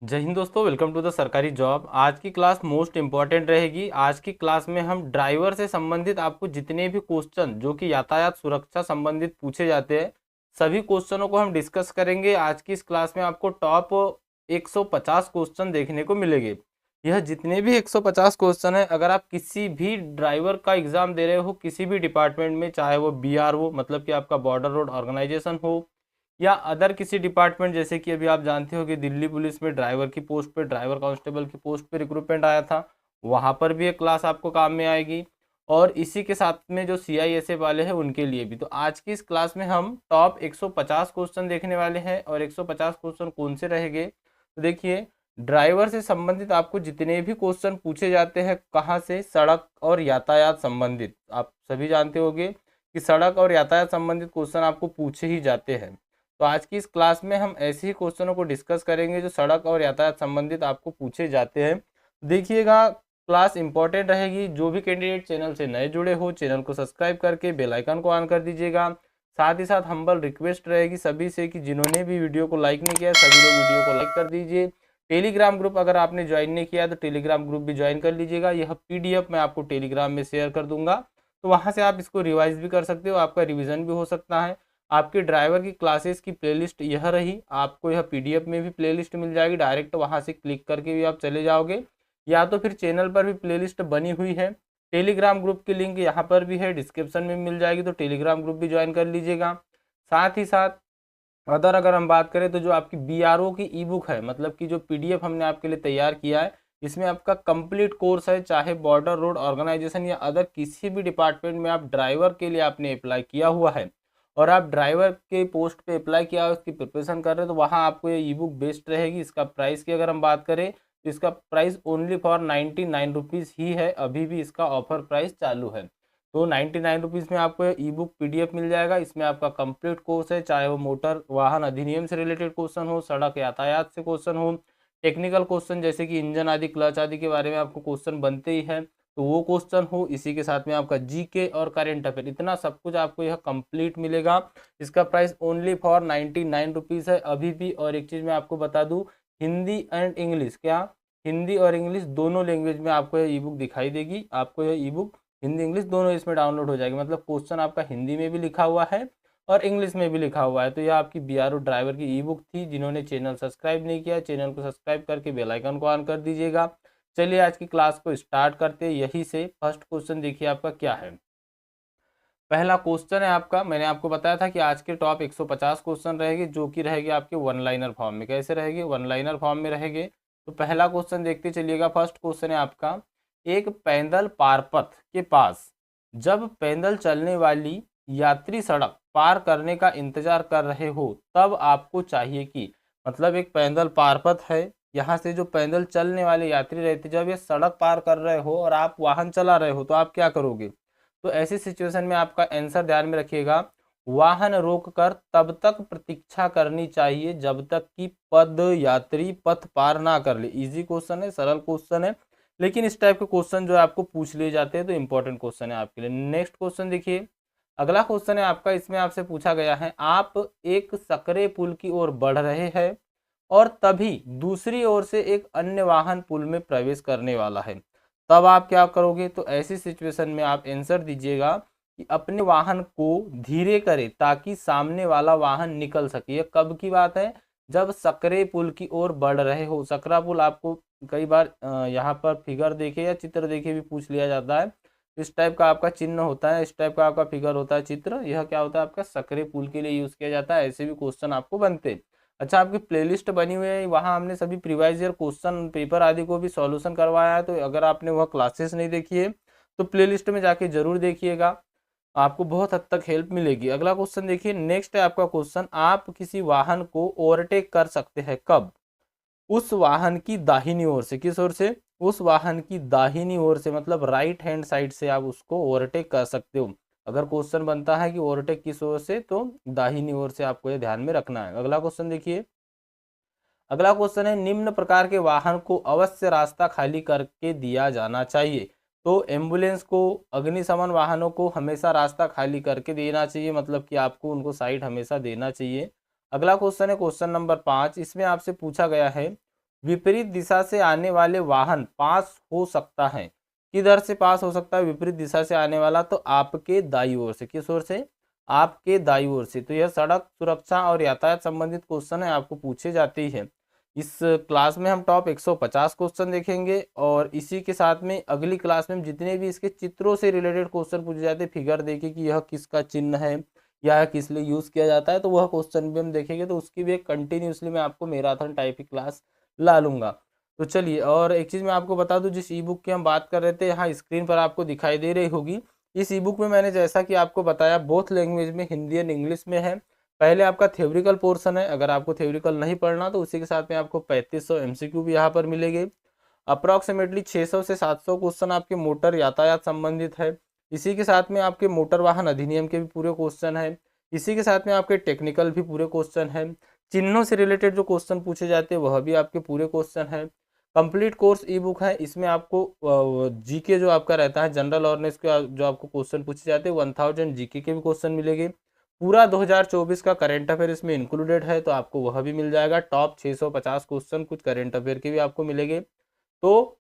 जय हिंद दोस्तों, welcome to the सरकारी जॉब। आज की क्लास मोस्ट इंपॉर्टेंट रहेगी। आज की क्लास में हम ड्राइवर से संबंधित आपको जितने भी क्वेश्चन जो कि यातायात सुरक्षा संबंधित पूछे जाते हैं सभी क्वेश्चनों को हम डिस्कस करेंगे। आज की इस क्लास में आपको टॉप 150 क्वेश्चन देखने को मिलेंगे। यह जितने भी 150 क्वेश्चन है, अगर आप किसी भी ड्राइवर का एग्जाम दे रहे हो किसी भी डिपार्टमेंट में, चाहे वो BRO मतलब कि आपका बॉर्डर रोड ऑर्गेनाइजेशन हो या अदर किसी डिपार्टमेंट, जैसे कि अभी आप जानते हो कि दिल्ली पुलिस में ड्राइवर की पोस्ट पे, ड्राइवर कांस्टेबल की पोस्ट पे रिक्रूटमेंट आया था, वहां पर भी एक क्लास आपको काम में आएगी। और इसी के साथ में जो CISF वाले हैं उनके लिए भी। तो आज की इस क्लास में हम टॉप 150 क्वेश्चन देखने वाले हैं। और 150 क्वेश्चन कौन से रहेंगे, तो देखिए, ड्राइवर से संबंधित आपको जितने भी क्वेश्चन पूछे जाते हैं, कहाँ से, सड़क और यातायात संबंधित। आप सभी जानते होंगे कि सड़क और यातायात संबंधित क्वेश्चन आपको पूछे ही जाते हैं। तो आज की इस क्लास में हम ऐसे ही क्वेश्चनों को डिस्कस करेंगे जो सड़क और यातायात संबंधित आपको पूछे जाते हैं। देखिएगा, क्लास इंपॉर्टेंट रहेगी। जो भी कैंडिडेट चैनल से नए जुड़े हो, चैनल को सब्सक्राइब करके बेल आइकन को ऑन कर दीजिएगा। साथ ही साथ हम्बल रिक्वेस्ट रहेगी सभी से कि जिन्होंने भी वीडियो को लाइक नहीं किया सभी लोग वीडियो को लाइक कर दीजिए। टेलीग्राम ग्रुप अगर आपने ज्वाइन नहीं किया तो टेलीग्राम ग्रुप भी ज्वाइन कर लीजिएगा। यह PDF मैं आपको टेलीग्राम में शेयर कर दूंगा, तो वहां से आप इसको रिवाइज भी कर सकते हो, आपका रिविजन भी हो सकता है। आपके ड्राइवर की क्लासेस की प्लेलिस्ट यह रही, आपको यह PDF में भी प्लेलिस्ट मिल जाएगी। डायरेक्ट वहां से क्लिक करके भी आप चले जाओगे, या तो फिर चैनल पर भी प्लेलिस्ट बनी हुई है। टेलीग्राम ग्रुप की लिंक यहाँ पर भी है, डिस्क्रिप्शन में मिल जाएगी, तो टेलीग्राम ग्रुप भी ज्वाइन कर लीजिएगा। साथ ही साथ अगर हम बात करें तो जो आपकी BRO की ई बुक है, मतलब कि जो PDF हमने आपके लिए तैयार किया है, इसमें आपका कंप्लीट कोर्स है। चाहे बॉर्डर रोड ऑर्गेनाइजेशन या अदर किसी भी डिपार्टमेंट में आप ड्राइवर के लिए आपने अप्लाई किया हुआ है और आप ड्राइवर के पोस्ट पे अप्लाई किया है, उसकी प्रिपरेशन कर रहे हैं, तो वहाँ आपको ये ई बुक बेस्ट रहेगी। इसका प्राइस की अगर हम बात करें तो इसका प्राइस ओनली फॉर 99 रुपीज़ ही है। अभी भी इसका ऑफर प्राइस चालू है। तो 99 रुपीज़ में आपको ई बुक PDF मिल जाएगा। इसमें आपका कंप्लीट कोर्स है, चाहे वो मोटर वाहन अधिनियम से रिलेटेड क्वेश्चन हो, सड़क यातायात से क्वेश्चन हो, टेक्निकल क्वेश्चन जैसे कि इंजन आदि, क्लच आदि के बारे में आपको क्वेश्चन बनते ही हैं, तो वो क्वेश्चन हो। इसी के साथ में आपका GK और करेंट अफेयर, इतना सब कुछ आपको यह कंप्लीट मिलेगा। इसका प्राइस ओनली फॉर 99 रुपीज़ है अभी भी। और एक चीज़ मैं आपको बता दूँ, हिंदी एंड इंग्लिश, क्या हिंदी और इंग्लिश दोनों लैंग्वेज में आपको यह ई बुक दिखाई देगी। आपको यह ई बुक हिंदी इंग्लिश दोनों इसमें डाउनलोड हो जाएगी, मतलब क्वेश्चन आपका हिंदी में भी लिखा हुआ है और इंग्लिश में भी लिखा हुआ है। तो यह आपकी BRO ड्राइवर की ई बुक थी। जिन्होंने चैनल सब्सक्राइब नहीं किया, चैनल को सब्सक्राइब करके बेल आइकन को ऑन कर दीजिएगा। चलिए आज की क्लास को स्टार्ट करते हैं। यही से फर्स्ट क्वेश्चन देखिए आपका क्या है। पहला क्वेश्चन है आपका, मैंने आपको बताया था कि आज के टॉप 150 क्वेश्चन रहेंगे, जो कि रहेगी आपके वन लाइनर फॉर्म में। कैसे रहेंगे? वन लाइनर फॉर्म में रहेंगे। तो पहला क्वेश्चन देखते चलिएगा। फर्स्ट क्वेश्चन है आपका, एक पैदल पारपथ के पास जब पैदल चलने वाली यात्री सड़क पार करने का इंतजार कर रहे हो तब आपको चाहिए कि, मतलब एक पैदल पारपथ है, यहाँ से जो पैदल चलने वाले यात्री रहते, जब ये सड़क पार कर रहे हो और आप वाहन चला रहे हो तो आप क्या करोगे? तो ऐसी सिचुएशन में आपका आंसर ध्यान में रखिएगा, वाहन रोककर तब तक प्रतीक्षा करनी चाहिए जब तक कि पद यात्री पथ पार ना कर ले। इजी क्वेश्चन है, सरल क्वेश्चन है, लेकिन इस टाइप के क्वेश्चन जो है आपको पूछ लिए जाते हैं, तो इंपॉर्टेंट क्वेश्चन है आपके लिए। नेक्स्ट क्वेश्चन देखिए, अगला क्वेश्चन है आपका, इसमें आपसे पूछा गया है, आप एक सकरे पुल की ओर बढ़ रहे हैं और तभी दूसरी ओर से एक अन्य वाहन पुल में प्रवेश करने वाला है, तब आप क्या करोगे? तो ऐसी सिचुएशन में आप आंसर दीजिएगा कि अपने वाहन को धीरे करें ताकि सामने वाला वाहन निकल सके। ये कब की बात है? जब सकरे पुल की ओर बढ़ रहे हो। सकरा पुल आपको कई बार यहाँ पर फिगर देखे या चित्र देखे भी पूछ लिया जाता है। इस टाइप का आपका चिन्ह होता है, इस टाइप का आपका फिगर होता है, चित्र, यह क्या होता है? आपका सकरे पुल के लिए यूज किया जाता है। ऐसे भी क्वेश्चन आपको बनते हैं। अच्छा, आपकी प्लेलिस्ट बनी हुई है, वहाँ हमने सभी प्रीवाइज ईयर क्वेश्चन पेपर आदि को भी सॉल्यूशन करवाया है। तो अगर आपने वह क्लासेस नहीं देखी है तो प्लेलिस्ट में जाके जरूर देखिएगा, आपको बहुत हद तक हेल्प मिलेगी। अगला क्वेश्चन देखिए, नेक्स्ट है आपका क्वेश्चन, आप किसी वाहन को ओवरटेक कर सकते हैं कब? उस वाहन की दाहिनी ओर से। किस ओर से? उस वाहन की दाहिनी ओर से, मतलब राइट हैंड साइड से आप उसको ओवरटेक कर सकते हो। अगर क्वेश्चन बनता है कि ओवरटेक किस ओर से, तो दाहिनी ओर से आपको ये ध्यान में रखना है। अगला क्वेश्चन देखिए, अगला क्वेश्चन है, निम्न प्रकार के वाहन को अवश्य रास्ता खाली करके दिया जाना चाहिए। तो एम्बुलेंस को, अग्निशमन वाहनों को हमेशा रास्ता खाली करके देना चाहिए, मतलब कि आपको उनको साइड हमेशा देना चाहिए। अगला क्वेश्चन है क्वेश्चन नंबर 5, इसमें आपसे पूछा गया है, विपरीत दिशा से आने वाले वाहन पास हो सकता है। किधर से पास हो सकता है विपरीत दिशा से आने वाला? तो आपके दाईं ओर से। किस ओर से? आपके दाईं ओर से। तो यह सड़क सुरक्षा और यातायात संबंधित क्वेश्चन है, आपको पूछे जाते ही है। इस क्लास में हम टॉप 150 क्वेश्चन देखेंगे और इसी के साथ में अगली क्लास में हम जितने भी इसके चित्रों से रिलेटेड क्वेश्चन पूछे जाते हैं, फिगर देखे कि यह किसका चिन्ह है, यह किस लिए यूज किया जाता है, तो वह क्वेश्चन भी हम देखेंगे। तो उसकी भी एक कंटिन्यूसली मैं आपको मैराथन टाइप की क्लास ला लूंगा। तो चलिए, और एक चीज़ मैं आपको बता दूं, जिस ई बुक की हम बात कर रहे थे, यहाँ स्क्रीन पर आपको दिखाई दे रही होगी। इस ई बुक में मैंने जैसा कि आपको बताया बोथ लैंग्वेज में, हिंदी एंड इंग्लिश में है। पहले आपका थ्योरिकल पोर्शन है, अगर आपको थ्योरिकल नहीं पढ़ना तो उसी के साथ में आपको 3500 एमसीक्यू भी यहाँ पर मिलेंगे। अप्रॉक्सीमेटली 600 से 700 क्वेश्चन आपके मोटर यातायात संबंधित है। इसी के साथ में आपके मोटर वाहन अधिनियम के भी पूरे क्वेश्चन है। इसी के साथ में आपके टेक्निकल भी पूरे क्वेश्चन है। चिन्हों से रिलेटेड जो क्वेश्चन पूछे जाते हैं वह भी आपके पूरे क्वेश्चन है। कंप्लीट कोर्स ई बुक है, इसमें आपको जीके जो आपका रहता है जनरल अवेयरनेस के जो आपको क्वेश्चन पूछे जाते हैं 1000 जीके के भी क्वेश्चन मिलेंगे। पूरा 2024 का करंट अफेयर इसमें इंक्लूडेड है, तो आपको वह भी मिल जाएगा। टॉप 650 क्वेश्चन कुछ करंट अफेयर के भी आपको मिलेंगे। तो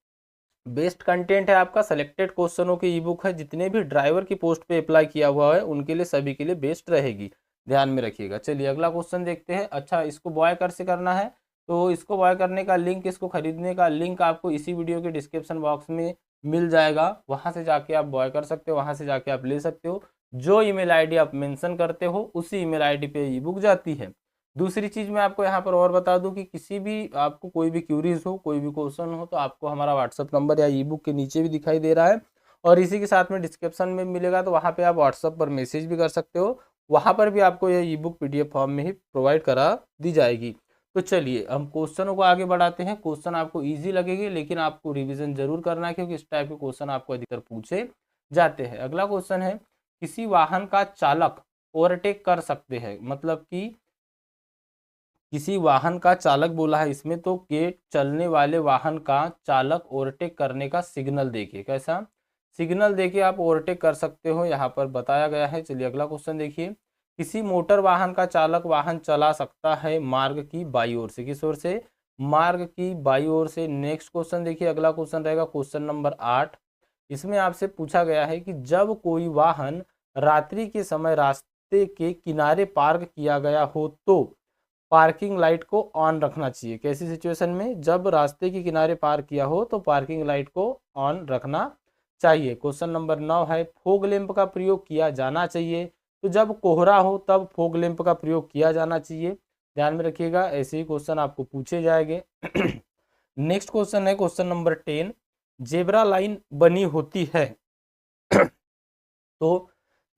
बेस्ट कंटेंट है आपका, सेलेक्टेड क्वेश्चनों की ई बुक है। जितने भी ड्राइवर की पोस्ट पे अप्लाई किया हुआ है उनके लिए, सभी के लिए बेस्ट रहेगी, ध्यान में रखिएगा। चलिए अगला क्वेश्चन देखते हैं। अच्छा, इसको बॉय कर से करना है, तो इसको बॉय करने का लिंक, इसको खरीदने का लिंक आपको इसी वीडियो के डिस्क्रिप्शन बॉक्स में मिल जाएगा। वहां से जाके आप बॉय कर सकते हो, वहां से जाके आप ले सकते हो। जो ईमेल आईडी आप मेंशन करते हो उसी ईमेल आईडी पे ई बुक जाती है। दूसरी चीज मैं आपको यहाँ पर और बता दूं कि किसी भी आपको कोई भी क्यूरीज हो, कोई भी क्वेश्चन हो, तो आपको हमारा व्हाट्सअप नंबर या ई बुक के नीचे भी दिखाई दे रहा है और इसी के साथ में डिस्क्रिप्शन में मिलेगा, तो वहाँ पे आप व्हाट्सअप पर मैसेज भी कर सकते हो। वहाँ पर भी आपको यह ई बुक पीडीएफ फॉर्म में ही प्रोवाइड करा दी जाएगी। तो चलिए हम क्वेश्चनों को आगे बढ़ाते हैं। क्वेश्चन आपको ईजी लगेगी, लेकिन आपको रिविजन जरूर करना है, क्योंकि इस टाइप के क्वेश्चन आपको अधिकतर पूछे जाते हैं। अगला क्वेश्चन है, किसी वाहन का चालक ओवरटेक कर सकते हैं, मतलब कि किसी वाहन का चालक बोला है इसमें, तो के चलने वाले वाहन का चालक ओवरटेक करने का सिग्नल देके, कैसा सिग्नल देके आप ओवरटेक कर सकते हो, यहाँ पर बताया गया है। चलिए अगला क्वेश्चन देखिए, किसी मोटर वाहन का चालक वाहन चला सकता है मार्ग की बाई ओर से। किस ओर से? मार्ग की बाई ओर से। नेक्स्ट क्वेश्चन देखिए, अगला क्वेश्चन रहेगा क्वेश्चन नंबर 8। इसमें आपसे पूछा गया है कि जब कोई वाहन रात्रि के समय रास्ते के किनारे पार्क किया गया हो तो पार्किंग लाइट को ऑन रखना चाहिए। कैसी सिचुएशन में? जब रास्ते के किनारे पार्क किया हो तो पार्किंग लाइट को ऑन रखना चाहिए। क्वेश्चन नंबर 9 है, फोग लैंप का प्रयोग किया जाना चाहिए। तो जब कोहरा हो तब फोग लैंप का प्रयोग किया जाना चाहिए, ध्यान में रखिएगा। ऐसे ही क्वेश्चन आपको पूछे जाएंगे। नेक्स्ट क्वेश्चन है क्वेश्चन नंबर 10, जेब्रा लाइन बनी होती है तो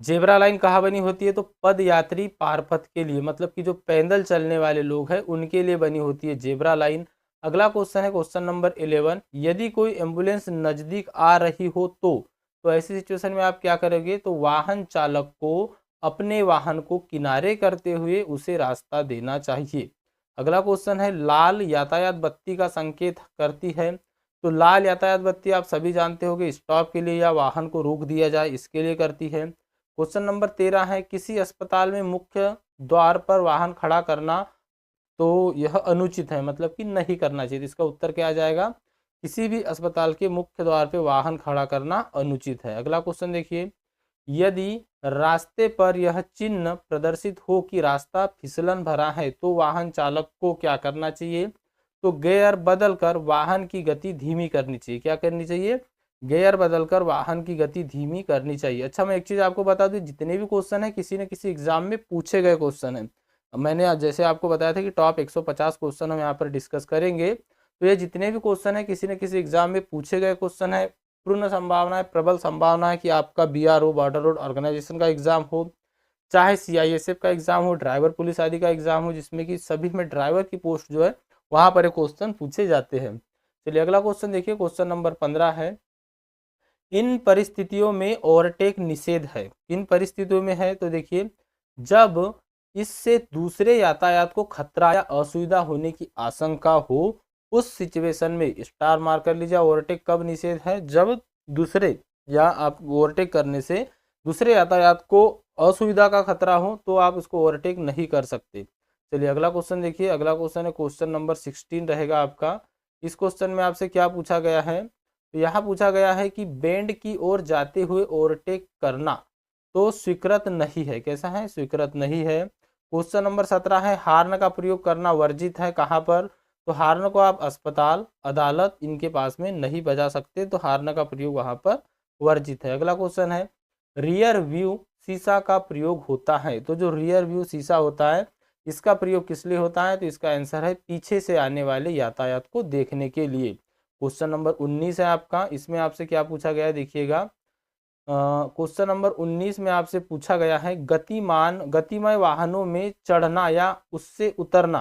जेब्रा लाइन कहाँ बनी होती है? तो पद यात्री पारपथ के लिए, मतलब कि जो पैदल चलने वाले लोग हैं उनके लिए बनी होती है जेब्रा लाइन। अगला क्वेश्चन है क्वेश्चन नंबर 11, यदि कोई एम्बुलेंस नजदीक आ रही हो तो ऐसी सिचुएशन में आप क्या करोगे? तो वाहन चालक को अपने वाहन को किनारे करते हुए उसे रास्ता देना चाहिए। अगला क्वेश्चन है, लाल यातायात बत्ती का संकेत करती है। तो लाल यातायात बत्ती आप सभी जानते होंगे, स्टॉप के लिए या वाहन को रोक दिया जाए इसके लिए करती है। क्वेश्चन नंबर 13 है, किसी अस्पताल में मुख्य द्वार पर वाहन खड़ा करना तो यह अनुचित है, मतलब कि नहीं करना चाहिए। इसका उत्तर क्या आ जाएगा? किसी भी अस्पताल के मुख्य द्वार पे वाहन खड़ा करना अनुचित है। अगला क्वेश्चन देखिए, यदि रास्ते पर यह चिन्ह प्रदर्शित हो कि रास्ता फिसलन भरा है तो वाहन चालक को क्या करना चाहिए? तो गियर बदलकर वाहन की गति धीमी करनी चाहिए। क्या करनी चाहिए? गियर बदलकर वाहन की गति धीमी करनी चाहिए। अच्छा, मैं एक चीज आपको बता दूं, जितने भी क्वेश्चन है किसी न किसी एग्जाम में पूछे गए क्वेश्चन है। मैंने जैसे आपको बताया था कि टॉप 150 क्वेश्चन हम यहाँ पर डिस्कस करेंगे, तो ये जितने भी क्वेश्चन है किसी न किसी एग्जाम में पूछे गए क्वेश्चन है। पूर्ण संभावना है, प्रबल संभावना है कि आपका बीआरओ बॉर्डर रोड ऑर्गेनाइजेशन का एग्जाम हो, चाहे सीआईएसएफ का एग्जाम हो, ड्राइवर पुलिस आदि का एग्जाम हो, जिसमें कि सभी में ड्राइवर की पोस्ट जो है वहां पर क्वेश्चन पूछे जाते हैं। चलिए अगला क्वेश्चन देखिए, क्वेश्चन नंबर 15 है, इन परिस्थितियों में ओवरटेक निषेध है। किन परिस्थितियों में है? तो देखिए, जब इससे दूसरे यातायात को खतरा या असुविधा होने की आशंका हो, उस सिचुएशन में स्टार मार्क कर लीजिए। ओवरटेक कब निषेध है? जब दूसरे या आप ओवरटेक करने से दूसरे यातायात को असुविधा का खतरा हो तो आप उसको ओवरटेक नहीं कर सकते। चलिए अगला क्वेश्चन देखिए, अगला क्वेश्चन है क्वेश्चन नंबर 16 रहेगा आपका, इस क्वेश्चन में आपसे क्या पूछा गया है, तो यहाँ पूछा गया है कि बेंड की ओर जाते हुए ओवरटेक करना तो स्वीकृत नहीं है। कैसा है? स्वीकृत नहीं है। क्वेश्चन नंबर 17 है हार्न का प्रयोग करना वर्जित है। कहाँ पर? तो हार्न को आप अस्पताल, अदालत इनके पास में नहीं बजा सकते, तो हार्न का प्रयोग वहाँ पर वर्जित है। अगला क्वेश्चन है रियर व्यू शीशा का प्रयोग होता है। तो जो रियर व्यू शीशा होता है इसका प्रयोग किस लिए होता है? तो इसका आंसर है पीछे से आने वाले यातायात को देखने के लिए। क्वेश्चन नंबर 19 है आपका, इसमें आपसे क्या पूछा गया है देखिएगा। क्वेश्चन नंबर 19 में आपसे पूछा गया है गतिमय वाहनों में चढ़ना या उससे उतरना।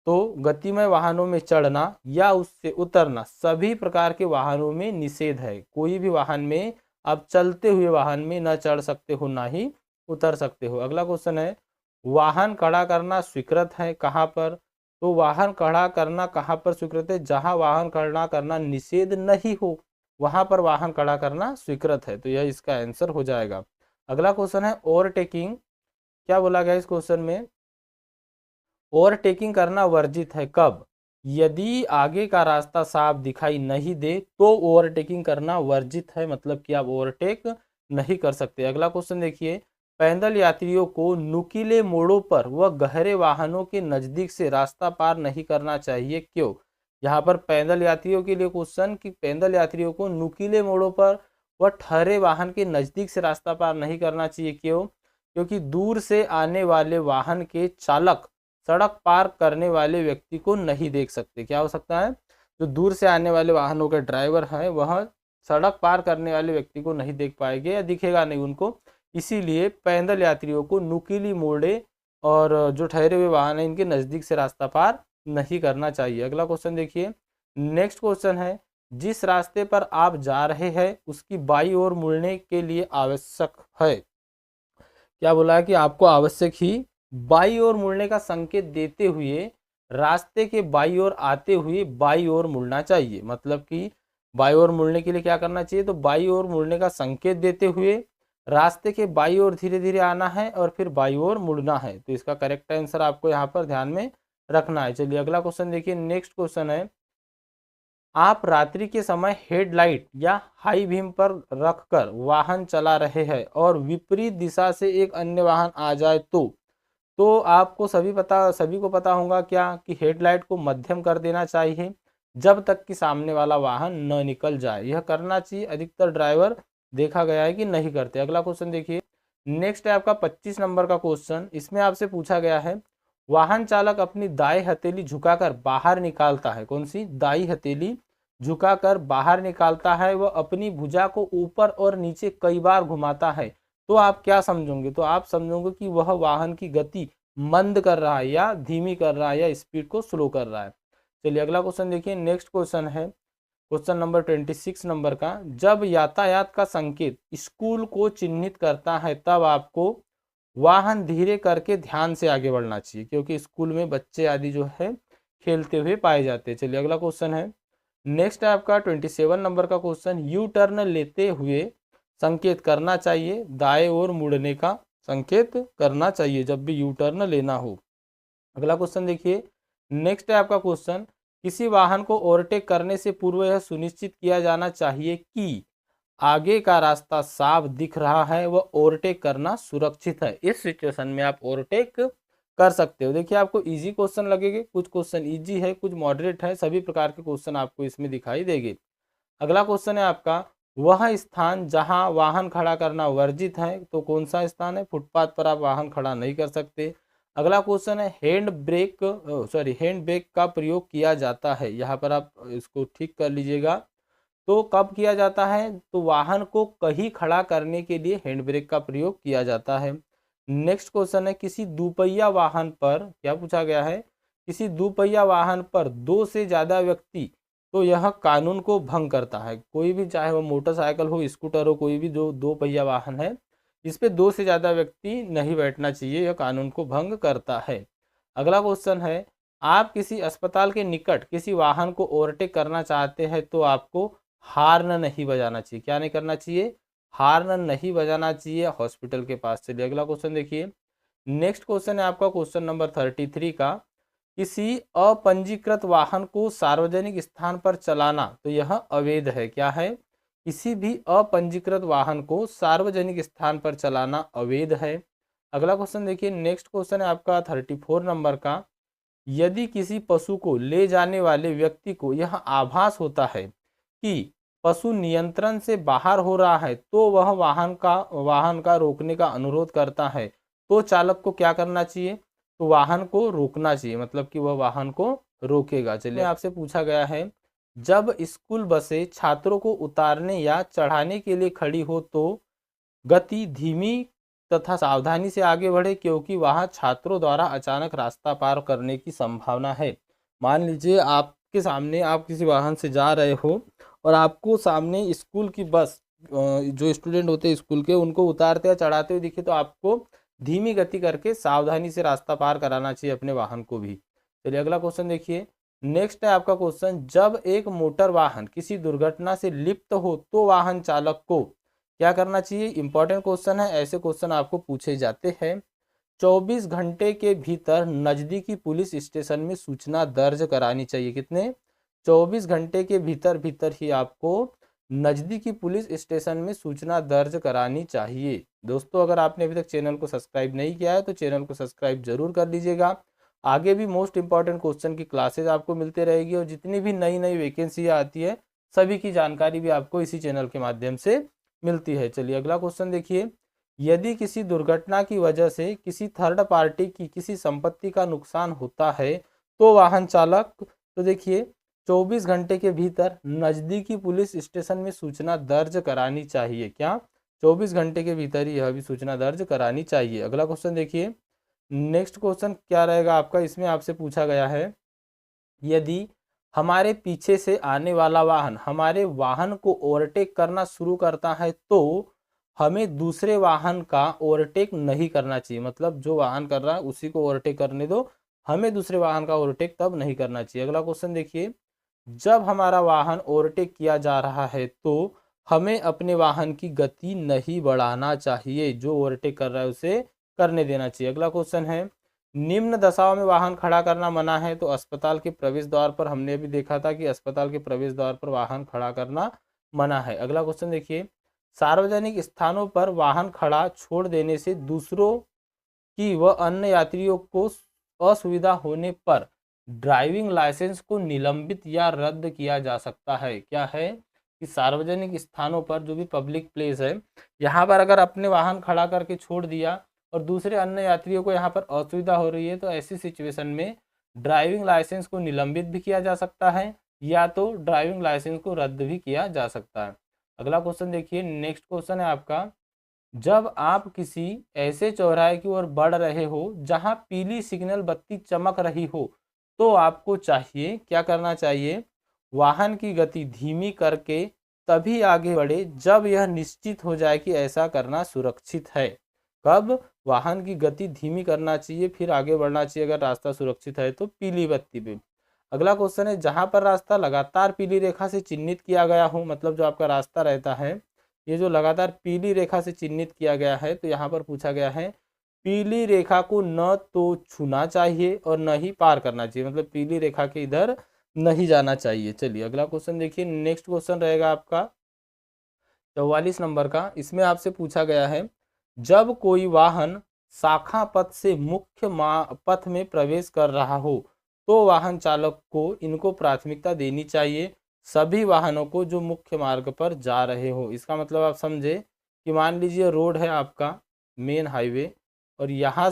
तो गतिमय वाहनों में चढ़ना या उससे उतरना सभी प्रकार के वाहनों में निषेध है। कोई भी वाहन में आप चलते हुए वाहन में न चढ़ सकते हो ना ही उतर सकते हो। अगला क्वेश्चन है वाहन खड़ा करना स्वीकृत है। कहाँ पर? तो वाहन खड़ा करना कहाँ पर स्वीकृत है? जहां वाहन खड़ा करना निषेध नहीं हो वहां पर वाहन खड़ा करना स्वीकृत है। तो यह इसका आंसर हो जाएगा। अगला क्वेश्चन है ओवरटेकिंग। क्या बोला गया इस क्वेश्चन में? ओवरटेकिंग करना वर्जित है। कब? यदि आगे का रास्ता साफ दिखाई नहीं दे तो ओवरटेकिंग करना वर्जित है, मतलब कि आप ओवरटेक नहीं कर सकते। अगला क्वेश्चन देखिए पैदल यात्रियों को नुकीले मोड़ों पर व गहरे वाहनों के नजदीक से रास्ता पार नहीं करना चाहिए, क्यों? यहाँ पर पैदल यात्रियों के लिए क्वेश्चन कि पैदल यात्रियों को नुकीले मोड़ों पर व ठहरे वाहन के नजदीक से रास्ता पार नहीं करना चाहिए, क्यों? क्योंकि दूर से आने वाले वाहन के चालक सड़क पार करने वाले व्यक्ति को नहीं देख सकते। क्या हो सकता है? जो दूर से आने वाले वाहनों के ड्राइवर हैं वह सड़क पार करने वाले व्यक्ति को नहीं देख पाएंगे या दिखेगा नहीं उनको, इसीलिए पैदल यात्रियों को नुकीली मोड़े और जो ठहरे हुए वाहन हैं इनके नज़दीक से रास्ता पार नहीं करना चाहिए। अगला क्वेश्चन देखिए नेक्स्ट क्वेश्चन है जिस रास्ते पर आप जा रहे हैं उसकी बाई ओर मुड़ने के लिए आवश्यक है। क्या बोला है कि आपको आवश्यक ही बाई ओर मुड़ने का संकेत देते हुए रास्ते के बाई ओर आते हुए बाई ओर मुड़ना चाहिए। मतलब कि बाई ओर मुड़ने के लिए क्या करना चाहिए? तो बाई ओर मुड़ने का संकेत देते हुए रास्ते के बाई ओर धीरे धीरे आना है और फिर बाई ओर मुड़ना है। तो इसका करेक्ट आंसर आपको यहाँ पर ध्यान में रखना है। चलिए अगला क्वेश्चन देखिए नेक्स्ट क्वेश्चन है आप रात्रि के समय हेडलाइट या हाई बीम पर रखकर वाहन चला रहे हैं और विपरीत दिशा से एक अन्य वाहन आ जाए तो आपको सभी को पता होगा क्या कि हेडलाइट को मध्यम कर देना चाहिए जब तक कि सामने वाला वाहन न निकल जाए। यह करना चाहिए, अधिकतर ड्राइवर देखा गया है कि नहीं करते। अगला क्वेश्चन देखिए नेक्स्ट है आपका 25 नंबर का क्वेश्चन। इसमें आपसे पूछा गया है वाहन चालक अपनी दाएं हथेली झुकाकर बाहर निकालता है। कौन सी? दाई हथेली झुकाकर बाहर निकालता है। वह अपनी भुजा को ऊपर और नीचे कई बार घुमाता है। तो आप क्या समझोगे? तो आप समझोगे कि वह वाहन की गति मंद कर रहा है या धीमी कर रहा है या स्पीड को स्लो कर रहा है। चलिए अगला क्वेश्चन देखिए नेक्स्ट क्वेश्चन है क्वेश्चन नंबर 26 नंबर का। जब यातायात का संकेत स्कूल को चिन्हित करता है तब आपको वाहन धीरे करके ध्यान से आगे बढ़ना चाहिए, क्योंकि स्कूल में बच्चे आदि जो है खेलते हुए पाए जाते हैं। चलिए अगला क्वेश्चन है नेक्स्ट है आपका 27 नंबर का क्वेश्चन। यू टर्न लेते हुए संकेत करना चाहिए, दाएं ओर मुड़ने का संकेत करना चाहिए जब भी यू टर्न लेना हो। अगला क्वेश्चन देखिए नेक्स्ट है आपका क्वेश्चन किसी वाहन को ओवरटेक करने से पूर्व यह सुनिश्चित किया जाना चाहिए कि आगे का रास्ता साफ दिख रहा है व ओवरटेक करना सुरक्षित है। इस सिचुएशन में आप ओवरटेक कर सकते हो। देखिए आपको इजी क्वेश्चन लगेंगे, कुछ क्वेश्चन इजी है कुछ मॉडरेट है, सभी प्रकार के क्वेश्चन आपको इसमें दिखाई देंगे। अगला क्वेश्चन है आपका वह स्थान जहां वाहन खड़ा करना वर्जित है। तो कौन सा स्थान है? फुटपाथ पर आप वाहन खड़ा नहीं कर सकते। अगला क्वेश्चन है हैंड ब्रेक का प्रयोग किया जाता है। यहाँ पर आप इसको ठीक कर लीजिएगा। तो कब किया जाता है? तो वाहन को कहीं खड़ा करने के लिए हैंड ब्रेक का प्रयोग किया जाता है। नेक्स्ट क्वेश्चन है किसी दुपहिया वाहन पर क्या पूछा गया है? किसी दुपहिया वाहन पर दो से ज्यादा व्यक्ति तो यह कानून को भंग करता है। कोई भी चाहे वो मोटरसाइकिल हो स्कूटर हो कोई भी जो दो पहिया वाहन है इस पे दो से ज्यादा व्यक्ति नहीं बैठना चाहिए, यह कानून को भंग करता है। अगला क्वेश्चन है आप किसी अस्पताल के निकट किसी वाहन को ओवरटेक करना चाहते हैं तो आपको हार्न नहीं बजाना चाहिए। क्या नहीं करना चाहिए? हार्न नहीं बजाना चाहिए हॉस्पिटल के पास। चलिए अगला क्वेश्चन देखिए नेक्स्ट क्वेश्चन है आपका क्वेश्चन नंबर 33 का किसी अपंजीकृत वाहन को सार्वजनिक स्थान पर चलाना, तो यह अवैध है। क्या है? किसी भी अपंजीकृत वाहन को सार्वजनिक स्थान पर चलाना अवैध है। अगला क्वेश्चन देखिए, नेक्स्ट क्वेश्चन है आपका 34 नंबर का। यदि किसी पशु को ले जाने वाले व्यक्ति को यह आभास होता है कि पशु नियंत्रण से बाहर हो रहा है, तो वह वाहन का रोकने का अनुरोध करता है, तो चालक को क्या करना चाहिए? तो वाहन को रोकना चाहिए, मतलब कि वह वाहन को रोकेगा। चलिए, आपसे पूछा गया है, जब स्कूल बसें छात्रों को उतारने या चढ़ाने के लिए खड़ी हो तो गति धीमी तथा सावधानी से आगे बढ़े, क्योंकि वहां छात्रों द्वारा अचानक रास्ता पार करने की संभावना है। मान लीजिए आपके सामने आप किसी वाहन से जा रहे हो और आपको सामने स्कूल की बस, जो स्टूडेंट होते हैं स्कूल के, उनको उतारते या चढ़ाते हुए दिखे, तो आपको धीमी गति करके सावधानी से रास्ता पार कराना चाहिए अपने वाहन को भी। चलिए अगला क्वेश्चन देखिए, नेक्स्ट है आपका क्वेश्चन, जब एक मोटर वाहन किसी दुर्घटना से लिप्त हो तो वाहन चालक को क्या करना चाहिए? इंपॉर्टेंट क्वेश्चन है, ऐसे क्वेश्चन आपको पूछे जाते हैं। 24 घंटे के भीतर नजदीकी पुलिस स्टेशन में सूचना दर्ज करानी चाहिए। कितने? 24 घंटे के भीतर भीतर ही आपको नजदीकी पुलिस स्टेशन में सूचना दर्ज करानी चाहिए। दोस्तों, अगर आपने अभी तक चैनल को सब्सक्राइब नहीं किया है तो चैनल को सब्सक्राइब जरूर कर लीजिएगा। आगे भी मोस्ट इंपॉर्टेंट क्वेश्चन की क्लासेज आपको मिलते रहेगी और जितनी भी नई नई वैकेंसी आती है सभी की जानकारी भी आपको इसी चैनल के माध्यम से मिलती है। चलिए अगला क्वेश्चन देखिए, यदि किसी दुर्घटना की वजह से किसी थर्ड पार्टी की किसी संपत्ति का नुकसान होता है तो वाहन चालक, तो देखिए 24 घंटे के भीतर नजदीकी पुलिस स्टेशन में सूचना दर्ज करानी चाहिए। क्या? 24 घंटे के भीतर ही यह भी सूचना दर्ज करानी चाहिए। अगला क्वेश्चन देखिए, नेक्स्ट क्वेश्चन क्या रहेगा आपका, इसमें आपसे पूछा गया है, यदि हमारे पीछे से आने वाला वाहन हमारे वाहन को ओवरटेक करना शुरू करता है तो हमें दूसरे वाहन का ओवरटेक नहीं करना चाहिए। मतलब जो वाहन कर रहा है उसी को ओवरटेक करने दो, हमें दूसरे वाहन का ओवरटेक तब नहीं करना चाहिए। अगला क्वेश्चन देखिए, जब हमारा वाहन ओवरटेक किया जा रहा है तो हमें अपने वाहन की गति नहीं बढ़ाना चाहिए, जो ओवरटेक कर रहा है उसे करने देना चाहिए। अगला क्वेश्चन है, निम्न दशाओं में वाहन खड़ा करना मना है, तो अस्पताल के प्रवेश द्वार पर हमने अभी देखा था कि अस्पताल के प्रवेश द्वार पर वाहन खड़ा करना मना है। अगला क्वेश्चन देखिए, सार्वजनिक स्थानों पर वाहन खड़ा छोड़ देने से दूसरों की व अन्य यात्रियों को असुविधा होने पर ड्राइविंग लाइसेंस को निलंबित या रद्द किया जा सकता है। क्या है? कि सार्वजनिक स्थानों पर, जो भी पब्लिक प्लेस है, यहाँ पर अगर अपने वाहन खड़ा करके छोड़ दिया और दूसरे अन्य यात्रियों को यहाँ पर असुविधा हो रही है, तो ऐसी सिचुएशन में ड्राइविंग लाइसेंस को निलंबित भी किया जा सकता है या तो ड्राइविंग लाइसेंस को रद्द भी किया जा सकता है। अगला क्वेश्चन देखिए, नेक्स्ट क्वेश्चन है आपका, जब आप किसी ऐसे चौराहे की ओर बढ़ रहे हो जहां पीली सिग्नल बत्ती चमक रही हो, तो आपको चाहिए, क्या करना चाहिए? वाहन की गति धीमी करके तभी आगे बढ़े जब यह निश्चित हो जाए कि ऐसा करना सुरक्षित है। कब? वाहन की गति धीमी करना चाहिए फिर आगे बढ़ना चाहिए अगर रास्ता सुरक्षित है तो पीली बत्ती पे। अगला क्वेश्चन है, जहां पर रास्ता लगातार पीली रेखा से चिन्हित किया गया हो, मतलब जो आपका रास्ता रहता है ये जो लगातार पीली रेखा से चिन्हित किया गया है, तो यहाँ पर पूछा गया है पीली रेखा को न तो छूना चाहिए और न ही पार करना चाहिए, मतलब पीली रेखा के इधर नहीं जाना चाहिए। चलिए अगला क्वेश्चन देखिए, नेक्स्ट क्वेश्चन रहेगा आपका 44 नंबर का। इसमें आपसे पूछा गया है, जब कोई वाहन शाखा पथ से मुख्य पथ में प्रवेश कर रहा हो तो वाहन चालक को इनको प्राथमिकता देनी चाहिए, सभी वाहनों को जो मुख्य मार्ग पर जा रहे हो। इसका मतलब आप समझे कि मान लीजिए रोड है आपका मेन हाईवे और यहाँ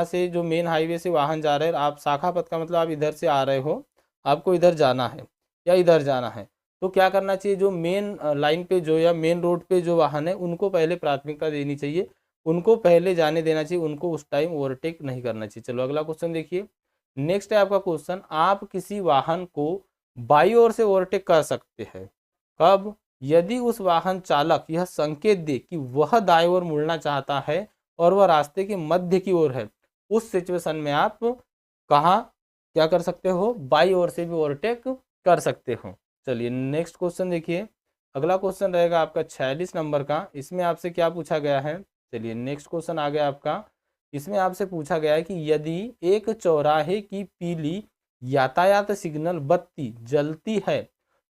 से जो मेन हाईवे से वाहन जा रहे हैं, आप शाखा पथ का मतलब आप इधर से आ रहे हो, आपको इधर जाना है या इधर जाना है, तो क्या करना चाहिए? जो मेन लाइन पे जो या मेन रोड पे जो वाहन है उनको पहले प्राथमिकता देनी चाहिए, उनको पहले जाने देना चाहिए, उनको उस टाइम ओवरटेक नहीं करना चाहिए। चलो अगला क्वेश्चन देखिए, नेक्स्ट है आपका क्वेश्चन, आप किसी वाहन को बाई ओर से ओवरटेक कर सकते हैं। कब? यदि उस वाहन चालक यह संकेत दे कि वह दाएं ओर मुड़ना चाहता है और वह रास्ते के मध्य की ओर है, उस सिचुएशन में आप कहाँ क्या कर सकते हो? बाई ओर से भी ओवरटेक कर सकते हो। चलिए नेक्स्ट क्वेश्चन देखिए, अगला क्वेश्चन रहेगा आपका 46 नंबर का। इसमें आपसे क्या पूछा गया है? चलिए नेक्स्ट क्वेश्चन आ गया आपका, इसमें आपसे पूछा गया है कि यदि एक चौराहे की पीली यातायात सिग्नल बत्ती जलती है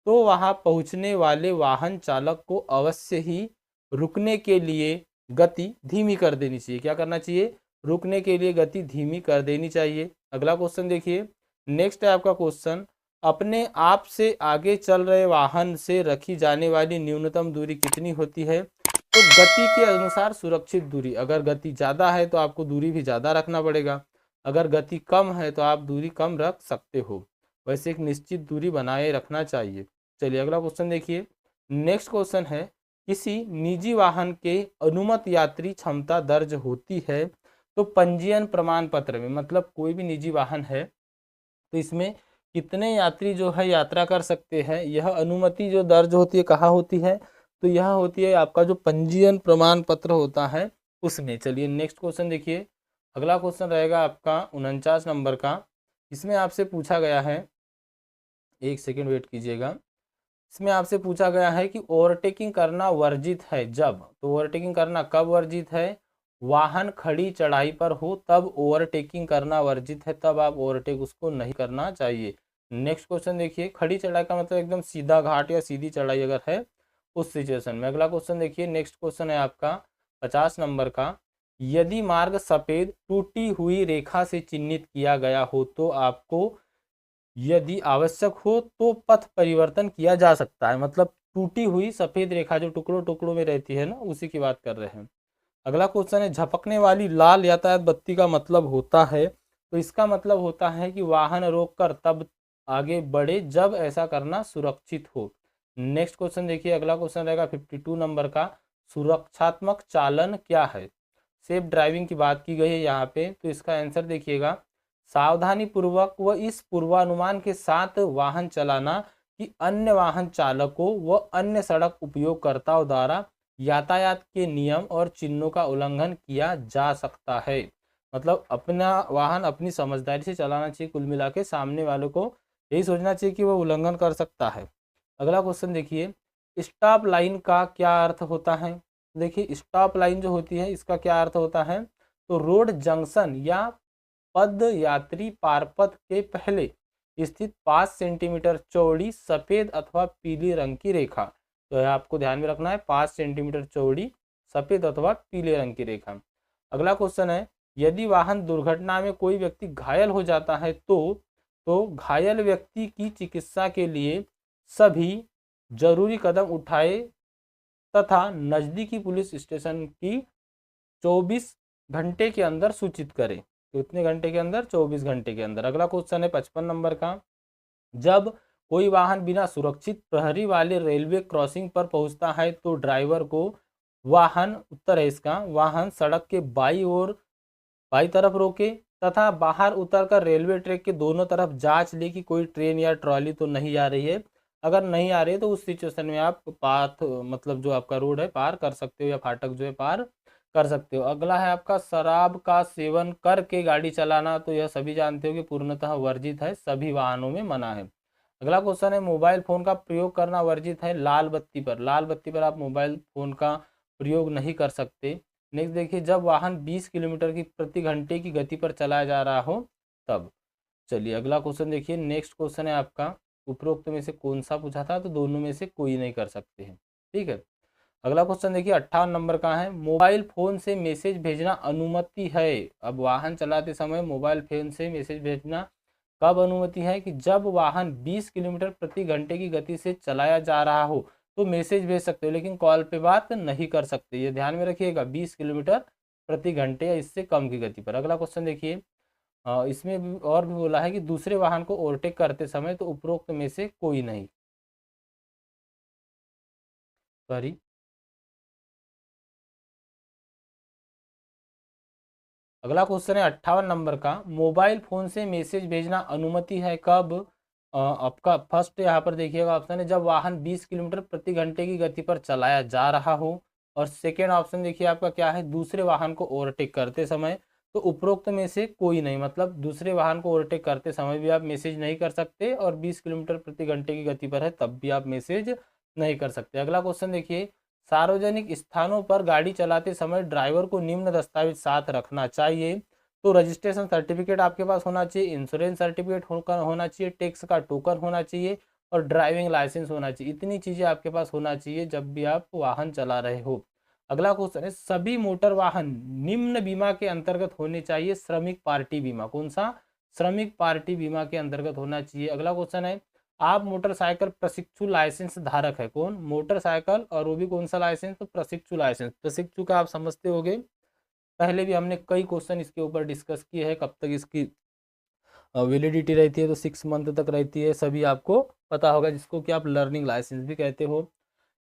तो वहां पहुंचने वाले वाहन चालक को अवश्य ही रुकने के लिए गति धीमी कर देनी चाहिए। क्या करना चाहिए? रुकने के लिए गति धीमी कर देनी चाहिए। अगला क्वेश्चन देखिए, नेक्स्ट है आपका क्वेश्चन, अपने आप से आगे चल रहे वाहन से रखी जाने वाली न्यूनतम दूरी कितनी होती है? तो गति के अनुसार सुरक्षित दूरी, अगर गति ज़्यादा है तो आपको दूरी भी ज़्यादा रखना पड़ेगा, अगर गति कम है तो आप दूरी कम रख सकते हो। वैसे एक निश्चित दूरी बनाए रखना चाहिए। चलिए अगला क्वेश्चन देखिए, नेक्स्ट क्वेश्चन है, किसी निजी वाहन के अनुमत यात्री क्षमता दर्ज होती है तो पंजीयन प्रमाण पत्र में, मतलब कोई भी निजी वाहन है तो इसमें कितने यात्री जो है यात्रा कर सकते हैं, यह अनुमति जो दर्ज होती है कहाँ होती है? तो यह होती है आपका जो पंजीयन प्रमाण पत्र होता है उसमें। चलिए नेक्स्ट क्वेश्चन देखिए, अगला क्वेश्चन रहेगा आपका 49 नंबर का। इसमें आपसे पूछा गया है, एक सेकेंड वेट कीजिएगा, इसमें आपसे पूछा गया है कि ओवरटेकिंग करना वर्जित है जब, तो ओवरटेकिंग करना कब वर्जित है? वाहन खड़ी चढ़ाई पर हो तब ओवरटेकिंग करना वर्जित है, तब आप ओवरटेक उसको नहीं करना चाहिए। नेक्स्ट क्वेश्चन देखिए, खड़ी चढ़ाई का मतलब एकदम सीधा घाट या सीधी चढ़ाई अगर है उस सिचुएशन में। अगला क्वेश्चन देखिए, नेक्स्ट क्वेश्चन है आपका 50 नंबर का, यदि मार्ग सफेद टूटी हुई रेखा से चिन्हित किया गया हो तो आपको यदि आवश्यक हो तो पथ परिवर्तन किया जा सकता है। मतलब टूटी हुई सफेद रेखा जो टुकड़ों टुकड़ों में रहती है ना, उसी की बात कर रहे हैं। अगला क्वेश्चन है, झपकने वाली लाल यातायात बत्ती का मतलब होता है, तो इसका मतलब होता है कि वाहन रोककर तब आगे बढ़े जब ऐसा करना सुरक्षित हो। नेक्स्ट क्वेश्चन देखिए, अगला क्वेश्चन रहेगा 52 नंबर का, सुरक्षात्मक चालन क्या है? सेफ ड्राइविंग की बात की गई है यहाँ पे, तो इसका आंसर देखिएगा, सावधानी पूर्वक व इस पूर्वानुमान के साथ वाहन चलाना कि अन्य वाहन चालकों व अन्य सड़क उपयोगकर्ताओं द्वारा यातायात के नियम और चिन्हों का उल्लंघन किया जा सकता है। मतलब अपना वाहन अपनी समझदारी से चलाना चाहिए, कुल मिला के सामने वालों को यही सोचना चाहिए कि वो उल्लंघन कर सकता है। अगला क्वेश्चन देखिए, स्टॉप लाइन का क्या अर्थ होता है? देखिए स्टॉप लाइन जो होती है इसका क्या अर्थ होता है? तो रोड जंक्शन या पद यात्री पारपथ के पहले स्थित 5 सेंटीमीटर चौड़ी सफेद अथवा पीली रंग की रेखा। तो यह आपको ध्यान में रखना है, 5 सेंटीमीटर चौड़ी सफेद अथवा पीले रंग की रेखा। अगला क्वेश्चन है, यदि वाहन दुर्घटना में कोई व्यक्ति घायल हो जाता है तो घायल व्यक्ति की चिकित्सा के लिए सभी जरूरी कदम उठाए तथा नजदीकी पुलिस स्टेशन की 24 घंटे के अंदर सूचित करें। कितने घंटे के अंदर? 24 घंटे के अंदर। अगला क्वेश्चन है 55 नंबर का, जब कोई वाहन बिना सुरक्षित प्रहरी वाले रेलवे क्रॉसिंग पर पहुंचता है तो ड्राइवर को वाहन, उत्तर है इसका, वाहन सड़क के बाई तरफ रोके तथा बाहर उतरकर रेलवे ट्रैक के दोनों तरफ जांच ले कि कोई ट्रेन या ट्रॉली तो नहीं आ रही है। अगर नहीं आ रही है तो उस सिचुएशन में आप पाथ, मतलब जो आपका रोड है पार कर सकते हो या फाटक जो है पार कर सकते हो। अगला है आपका शराब का सेवन करके गाड़ी चलाना, तो यह सभी जानते हो कि पूर्णतः वर्जित है, सभी वाहनों में मना है। अगला क्वेश्चन है, मोबाइल फोन का प्रयोग करना वर्जित है लाल बत्ती पर। लाल बत्ती पर आप मोबाइल फोन का प्रयोग नहीं कर सकते। नेक्स्ट देखिए, जब वाहन 20 किलोमीटर की प्रति घंटे की गति पर चलाया जा रहा हो तब। चलिए अगला क्वेश्चन देखिए, नेक्स्ट क्वेश्चन है आपका, उपरोक्त में से कौन सा पूछा था? तो दोनों में से कोई नहीं कर सकते हैं, ठीक है। अगला क्वेश्चन देखिए 58 नंबर का है, मोबाइल फोन से मैसेज भेजना अनुमति है। अब वाहन चलाते समय मोबाइल फोन से मैसेज भेजना कब अनुमति है? कि जब वाहन 20 किलोमीटर प्रति घंटे की गति से चलाया जा रहा हो तो मैसेज भेज सकते हो, लेकिन कॉल पे बात नहीं कर सकते। ये ध्यान में रखिएगा, 20 किलोमीटर प्रति घंटे या इससे कम की गति पर। अगला क्वेश्चन देखिए, इसमें भी और भी बोला है कि दूसरे वाहन को ओवरटेक करते समय, तो उपरोक्त में से कोई नहीं, सॉरी। अगला क्वेश्चन है 58 नंबर का, मोबाइल फोन से मैसेज भेजना अनुमति है कब? आपका फर्स्ट यहाँ पर देखिएगा ऑप्शन है, जब वाहन 20 किलोमीटर प्रति घंटे की गति पर चलाया जा रहा हो। और सेकेंड ऑप्शन देखिए आपका क्या है, दूसरे वाहन को ओवरटेक करते समय। तो उपरोक्त में से कोई नहीं, मतलब दूसरे वाहन को ओवरटेक करते समय भी आप मैसेज नहीं कर सकते और 20 किलोमीटर प्रति घंटे की गति पर है तब भी आप मैसेज नहीं कर सकते। अगला क्वेश्चन देखिए, सार्वजनिक स्थानों पर गाड़ी चलाते समय ड्राइवर को निम्न दस्तावेज साथ रखना चाहिए। तो रजिस्ट्रेशन सर्टिफिकेट आपके पास होना चाहिए, इंश्योरेंस सर्टिफिकेट होना चाहिए, टैक्स का टोकन होना चाहिए और ड्राइविंग लाइसेंस होना चाहिए। इतनी चीज़ें आपके पास होना चाहिए जब भी आप वाहन चला रहे हो। अगला क्वेश्चन है, सभी मोटर वाहन निम्न बीमा के अंतर्गत होने चाहिए। श्रमिक पार्टी बीमा, कौन सा? श्रमिक पार्टी बीमा के अंतर्गत होना चाहिए। अगला क्वेश्चन है, आप मोटरसाइकिल प्रशिक्षु लाइसेंस धारक है। कौन? मोटरसाइकिल, और वो भी कौन सा लाइसेंस? तो प्रशिक्षु लाइसेंस। प्रशिक्षु का आप समझते होंगे, पहले भी हमने कई क्वेश्चन इसके ऊपर डिस्कस किए हैं। कब तक इसकी वैलिडिटी रहती है? तो 6 मंथ तक रहती है, सभी आपको पता होगा, जिसको कि आप लर्निंग लाइसेंस भी कहते हो।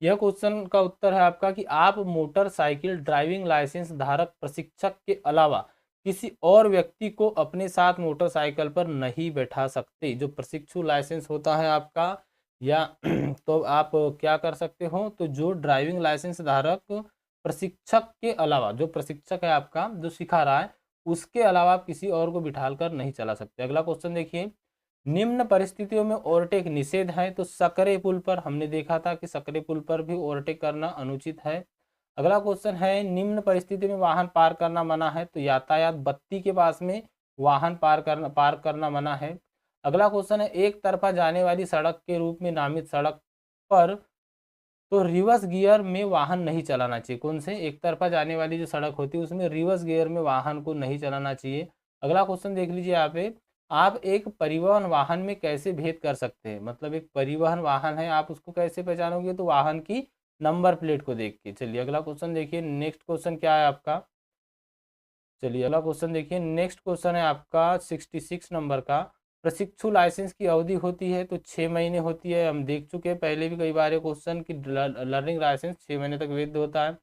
यह क्वेश्चन का उत्तर है आपका कि आप मोटरसाइकिल ड्राइविंग लाइसेंस धारक प्रशिक्षक के अलावा किसी और व्यक्ति को अपने साथ मोटरसाइकिल पर नहीं बैठा सकते। जो प्रशिक्षु लाइसेंस होता है आपका, या तो आप क्या कर सकते हो, तो जो ड्राइविंग लाइसेंस धारक प्रशिक्षक के अलावा, जो प्रशिक्षक है आपका जो सिखा रहा है, उसके अलावा आप किसी और को बिठाल कर नहीं चला सकते। अगला क्वेश्चन देखिए, निम्न परिस्थितियों में ओवरटेक निषेध है। तो सकरे पुल पर हमने देखा था कि सकरे पुल पर भी ओवरटेक करना अनुचित है। अगला क्वेश्चन है, निम्न परिस्थिति में वाहन पार करना मना है। तो यातायात बत्ती के पास में वाहन पार करना मना है। अगला क्वेश्चन है, एक तरफा जाने वाली सड़क के रूप में नामित सड़क पर तो रिवर्स गियर में वाहन नहीं चलाना चाहिए। कौन से? एक तरफा जाने वाली जो सड़क होती है उसमें रिवर्स गियर में वाहन को नहीं चलाना चाहिए। अगला क्वेश्चन देख लीजिए यहाँ पे, आप एक परिवहन वाहन में कैसे भेद कर सकते हैं? मतलब एक परिवहन वाहन है, आप उसको कैसे पहचानोगे? तो वाहन की नंबर प्लेट को देख के। चलिए अगला क्वेश्चन देखिए, नेक्स्ट क्वेश्चन क्या है आपका? चलिए अगला क्वेश्चन देखिए, नेक्स्ट क्वेश्चन है आपका 66 नंबर का। प्रशिक्षु लाइसेंस की अवधि होती है तो 6 महीने होती है। हम देख चुके हैं पहले भी कई बार ये क्वेश्चन की लर्निंग लाइसेंस 6 महीने तक वैध होता है।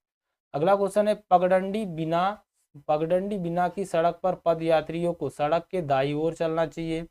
अगला क्वेश्चन है, पगडंडी बिना की सड़क पर पद यात्रियों को सड़क के दाईं ओर चलना चाहिए।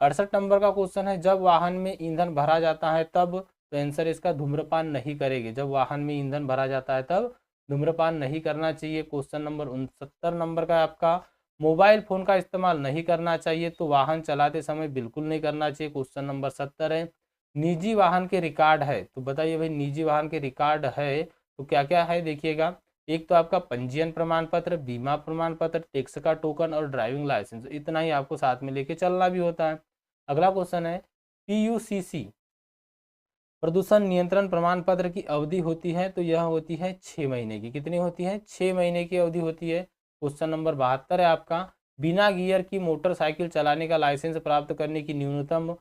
68 नंबर का क्वेश्चन है, जब वाहन में ईंधन भरा जाता है तब? तो आंसर इसका धूम्रपान नहीं करेंगे। जब वाहन में ईंधन भरा जाता है तब धूम्रपान नहीं करना चाहिए। क्वेश्चन नंबर 69 नंबर का है आपका, मोबाइल फोन का इस्तेमाल नहीं करना चाहिए। तो वाहन चलाते समय बिल्कुल नहीं करना चाहिए। क्वेश्चन नंबर 70 है, निजी वाहन के रिकॉर्ड है। तो बताइए भाई, निजी वाहन के रिकॉर्ड है तो क्या क्या है? देखिएगा, एक तो आपका पंजीयन प्रमाण पत्र, बीमा प्रमाण पत्र, टैक्स का टोकन और ड्राइविंग लाइसेंस। इतना ही आपको साथ में लेके चलना भी होता है। अगला क्वेश्चन है, पीयूसीसी प्रदूषण नियंत्रण प्रमाण पत्र की अवधि होती है। तो यह होती है 6 महीने की। कितनी होती है? 6 महीने की अवधि होती है। क्वेश्चन नंबर 72 है आपका, बिना गियर की मोटरसाइकिल चलाने का लाइसेंस प्राप्त करने की न्यूनतम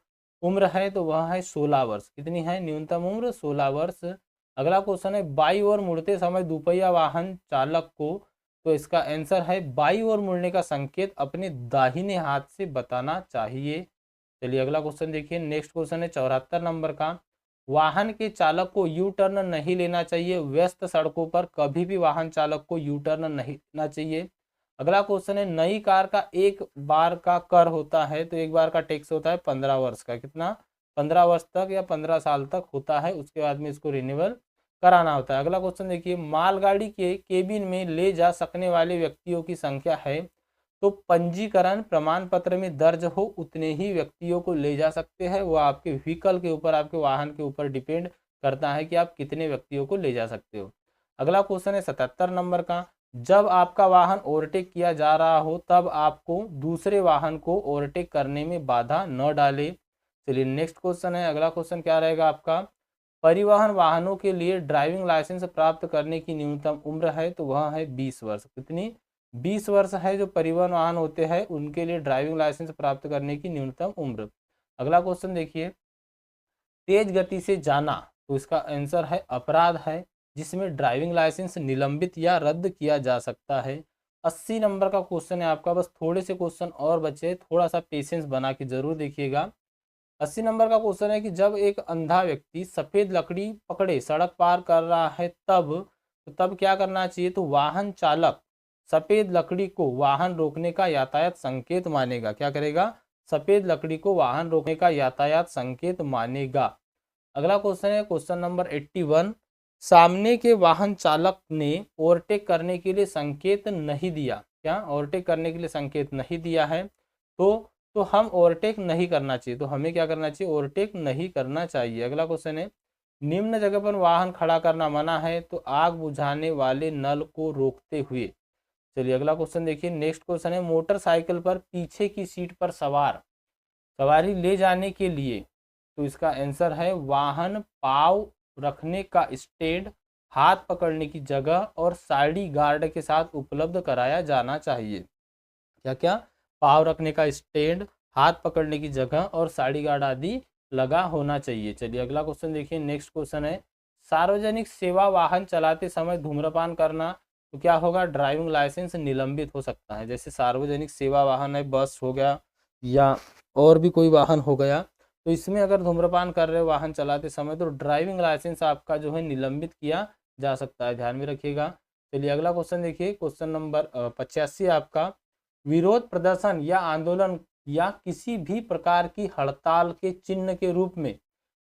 उम्र है। तो वह है 16 वर्ष। कितनी है न्यूनतम उम्र? 16 वर्ष। अगला क्वेश्चन है, बाई ओर मुड़ते समय दुपहिया वाहन चालक को, तो इसका आंसर है बाई ओर मुड़ने का संकेत अपने दाहिने हाथ से बताना चाहिए। चलिए अगला क्वेश्चन देखिए, नेक्स्ट क्वेश्चन है 74 नंबर का, वाहन के चालक को यू टर्न नहीं लेना चाहिए। व्यस्त सड़कों पर कभी भी वाहन चालक को यू टर्न नहीं लेना चाहिए। अगला क्वेश्चन है, नई कार का एक बार का कर होता है। तो एक बार का टैक्स होता है 15 वर्ष का। कितना? 15 वर्ष तक या 15 साल तक होता है, उसके बाद में इसको रिन्यूअल कराना होता है। अगला क्वेश्चन देखिए, मालगाड़ी के केबिन में ले जा सकने वाले व्यक्तियों की संख्या है। तो पंजीकरण प्रमाण पत्र में दर्ज हो उतने ही व्यक्तियों को ले जा सकते हैं। वो आपके व्हीकल के ऊपर, आपके वाहन के ऊपर डिपेंड करता है कि आप कितने व्यक्तियों को ले जा सकते हो। अगला क्वेश्चन है 77 नंबर का, जब आपका वाहन ओवरटेक किया जा रहा हो तब आपको दूसरे वाहन को ओवरटेक करने में बाधा न डाले। चलिए नेक्स्ट क्वेश्चन है, अगला क्वेश्चन क्या रहेगा आपका, परिवहन वाहनों के लिए ड्राइविंग लाइसेंस प्राप्त करने की न्यूनतम उम्र है। तो वह है 20 वर्ष। कितनी? 20 वर्ष है जो परिवहन वाहन होते हैं उनके लिए ड्राइविंग लाइसेंस प्राप्त करने की न्यूनतम उम्र। अगला क्वेश्चन देखिए, तेज गति से जाना, तो इसका आंसर है अपराध है जिसमें ड्राइविंग लाइसेंस निलंबित या रद्द किया जा सकता है। 80 नंबर का क्वेश्चन है आपका, बस थोड़े से क्वेश्चन और बचे, थोड़ा सा पेशेंस बना के जरूर देखिएगा। 80 नंबर का क्वेश्चन है कि जब एक अंधा व्यक्ति सफेद लकड़ी पकड़े सड़क पार कर रहा है तब क्या करना चाहिए? तो वाहन चालक सफेद लकड़ी को वाहन रोकने का यातायात संकेत मानेगा। क्या करेगा? सफेद लकड़ी को वाहन रोकने का यातायात संकेत मानेगा। अगला क्वेश्चन है क्वेश्चन नंबर 81, सामने के वाहन चालक ने ओवरटेक करने के लिए संकेत नहीं दिया। क्या? ओवरटेक करने के लिए संकेत नहीं दिया है तो हम ओवरटेक नहीं करना चाहिए। तो हमें क्या करना चाहिए? ओवरटेक नहीं करना चाहिए। अगला क्वेश्चन है, निम्न जगह पर वाहन खड़ा करना मना है तो आग बुझाने वाले नल को रोकते हुए। चलिए अगला क्वेश्चन देखिए। नेक्स्ट क्वेश्चन है, मोटरसाइकिल पर पीछे की सीट पर सवारी ले जाने के लिए, तो इसका आंसर है वाहन पाव रखने का स्टैंड, हाथ पकड़ने की जगह और साइड गार्ड के साथ उपलब्ध कराया जाना चाहिए। क्या क्या? पाव रखने का स्टैंड, हाथ पकड़ने की जगह और साइड गार्ड आदि लगा होना चाहिए। चलिए अगला क्वेश्चन देखिए। नेक्स्ट क्वेश्चन है, सार्वजनिक सेवा वाहन चलाते समय धूम्रपान करना, तो क्या होगा? ड्राइविंग लाइसेंस निलंबित हो सकता है। जैसे सार्वजनिक सेवा वाहन है, बस हो गया या और भी कोई वाहन हो गया, तो इसमें अगर धूम्रपान कर रहे हो वाहन चलाते समय तो ड्राइविंग लाइसेंस आपका जो है निलंबित किया जा सकता है, ध्यान में रखिएगा। चलिए अगला क्वेश्चन देखिए। क्वेश्चन नंबर 85 आपका, विरोध प्रदर्शन या आंदोलन या किसी भी प्रकार की हड़ताल के चिन्ह के रूप में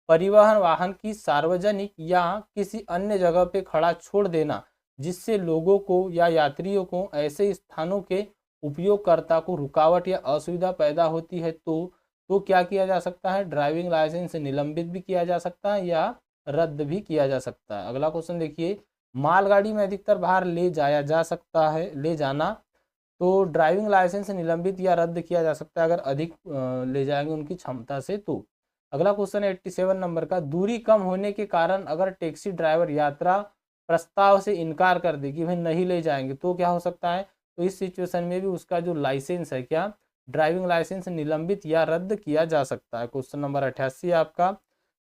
परिवहन वाहन की सार्वजनिक या किसी अन्य जगह पे खड़ा छोड़ देना, जिससे लोगों को या यात्रियों को ऐसे स्थानों के उपयोगकर्ता को रुकावट या असुविधा पैदा होती है, तो क्या किया जा सकता है? ड्राइविंग लाइसेंस निलंबित भी किया जा सकता है या रद्द भी किया जा सकता है। अगला क्वेश्चन देखिए, मालगाड़ी में अधिकतर भार ले जाया जा सकता है, ले जाना, तो ड्राइविंग लाइसेंस निलंबित या रद्द किया जा सकता है अगर अधिक ले जाएंगे उनकी क्षमता से तो। अगला क्वेश्चन है 87 नंबर का, दूरी कम होने के कारण अगर टैक्सी ड्राइवर यात्रा प्रस्ताव से इनकार कर दे कि भाई नहीं ले जाएंगे, तो क्या हो सकता है? तो इस सिचुएशन में भी उसका जो लाइसेंस है, क्या ड्राइविंग लाइसेंस निलंबित या रद्द किया जा सकता है। क्वेश्चन नंबर 88 आपका,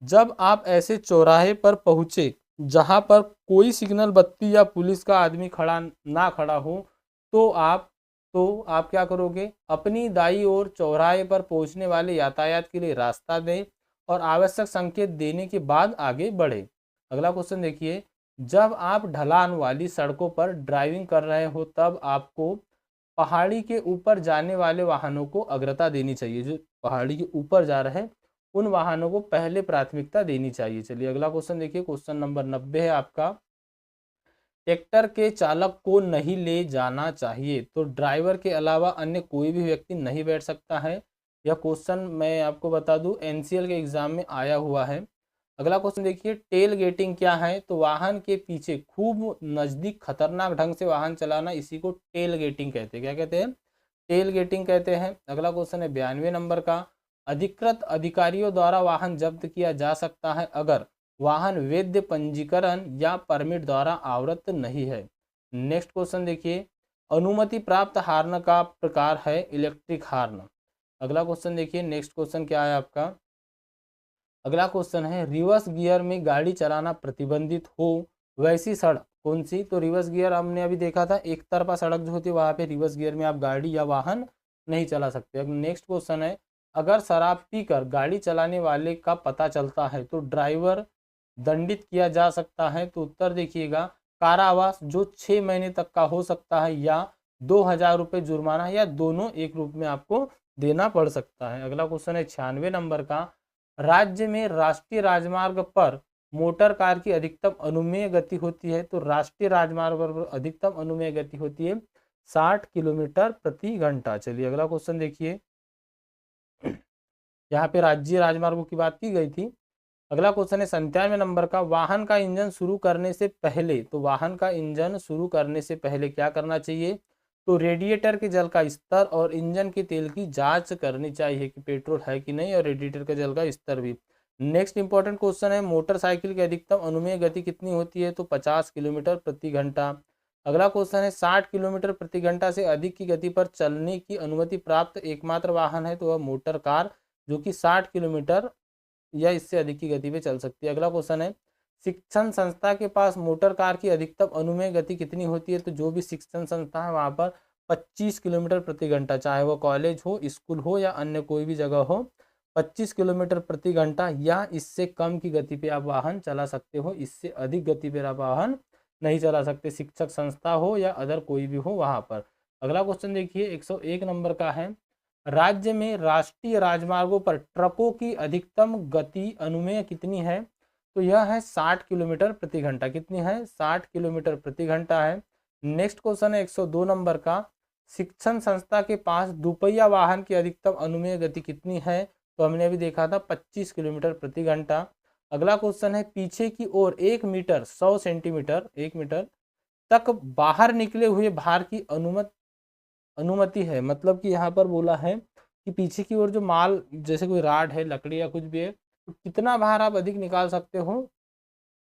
जब आप ऐसे चौराहे पर पहुंचे जहां पर कोई सिग्नल बत्ती या पुलिस का आदमी खड़ा हो, तो आप क्या करोगे? अपनी दाई ओर चौराहे पर पहुंचने वाले यातायात के लिए रास्ता दें और आवश्यक संकेत देने के बाद आगे बढ़े। अगला क्वेश्चन देखिए, जब आप ढलान वाली सड़कों पर ड्राइविंग कर रहे हो तब आपको पहाड़ी के ऊपर जाने वाले वाहनों को अग्रता देनी चाहिए। जो पहाड़ी के ऊपर जा रहे हैं उन वाहनों को पहले प्राथमिकता देनी चाहिए। चलिए अगला क्वेश्चन देखिए। क्वेश्चन नंबर 90 है आपका, ट्रैक्टर के चालक को नहीं ले जाना चाहिए, तो ड्राइवर के अलावा अन्य कोई भी व्यक्ति नहीं बैठ सकता है। यह क्वेश्चन मैं आपको बता दूं एनसीएल के एग्जाम में आया हुआ है। अगला क्वेश्चन देखिए, टेल गेटिंग क्या है? तो वाहन के पीछे खूब नजदीक खतरनाक ढंग से वाहन चलाना, इसी को टेल गेटिंग कहते हैं। क्या कहते हैं? टेल गेटिंग कहते हैं। अगला क्वेश्चन है 92 नंबर का, अधिकृत अधिकारियों द्वारा वाहन जब्त किया जा सकता है अगर वाहन वैध पंजीकरण या परमिट द्वारा आवृत नहीं है। नेक्स्ट क्वेश्चन देखिए, अनुमति प्राप्त हार्न का प्रकार है इलेक्ट्रिक हार्न। अगला क्वेश्चन देखिए। नेक्स्ट क्वेश्चन क्या है आपका? अगला क्वेश्चन है, रिवर्स गियर में गाड़ी चलाना प्रतिबंधित हो वैसी सड़क कौन सी? तो रिवर्स गियर हमने अभी देखा था, एक तरफा सड़क जो होती है वहां पे रिवर्स गियर में आप गाड़ी या वाहन नहीं चला सकते। अब नेक्स्ट क्वेश्चन है, अगर शराब पीकर गाड़ी चलाने वाले का पता चलता है तो ड्राइवर दंडित किया जा सकता है। तो उत्तर देखिएगा, कारावास जो 6 महीने तक का हो सकता है या 2000 रुपये जुर्माना या दोनों एक रूप में आपको देना पड़ सकता है। अगला क्वेश्चन है 96 नंबर का, राज्य में राष्ट्रीय राजमार्ग पर मोटर कार की अधिकतम अनुमेय गति होती है, तो राष्ट्रीय राजमार्ग पर अधिकतम अनुमेय गति होती है 60 किलोमीटर प्रति घंटा। चलिए अगला क्वेश्चन देखिए, यहाँ पे राज्य राजमार्गों की बात की गई थी। अगला क्वेश्चन है 97 नंबर का, वाहन का इंजन शुरू करने से पहले, तो वाहन का इंजन शुरू करने से पहले क्या करना चाहिए? तो रेडिएटर के जल का स्तर और इंजन के तेल की जांच करनी चाहिए कि पेट्रोल है कि नहीं, और रेडिएटर के जल का स्तर भी। नेक्स्ट इंपॉर्टेंट क्वेश्चन है, मोटरसाइकिल की अधिकतम अनुमेय गति कितनी होती है? तो 50 किलोमीटर प्रति घंटा। अगला क्वेश्चन है, 60 किलोमीटर प्रति घंटा से अधिक की गति पर चलने की अनुमति प्राप्त एकमात्र वाहन है, तो वह मोटर कार, जो कि 60 किलोमीटर या इससे अधिक की गति पे चल सकती है। अगला क्वेश्चन है, शिक्षण संस्था के पास मोटर कार की अधिकतम अनुमेय गति कितनी होती है? तो जो भी शिक्षण संस्था है वहाँ पर 25 किलोमीटर प्रति घंटा, चाहे वो कॉलेज हो, स्कूल हो या अन्य कोई भी जगह हो, 25 किलोमीटर प्रति घंटा या इससे कम की गति पे आप वाहन चला सकते हो, इससे अधिक गति पे आप वाहन नहीं चला सकते, शिक्षक संस्था हो या अदर कोई भी हो वहाँ पर। अगला क्वेश्चन देखिए 101 नंबर का है, राज्य में राष्ट्रीय राजमार्गों पर ट्रकों की अधिकतम गति अनुमेय कितनी है? तो यह है 60 किलोमीटर प्रति घंटा। कितनी है? 60 किलोमीटर प्रति घंटा है। नेक्स्ट क्वेश्चन है 102 नंबर का, शिक्षण संस्था के पास दुपहिया वाहन की अधिकतम अनुमेय गति कितनी है? तो हमने अभी देखा था 25 किलोमीटर प्रति घंटा। अगला क्वेश्चन है पीछे की ओर 1 मीटर 100 सेंटीमीटर 1 मीटर तक बाहर निकले हुए भार की अनुमति है। मतलब कि यहाँ पर बोला है कि पीछे की ओर जो माल जैसे कोई राड है, लकड़ी या कुछ भी है, तो कितना भार आप अधिक निकाल सकते हो?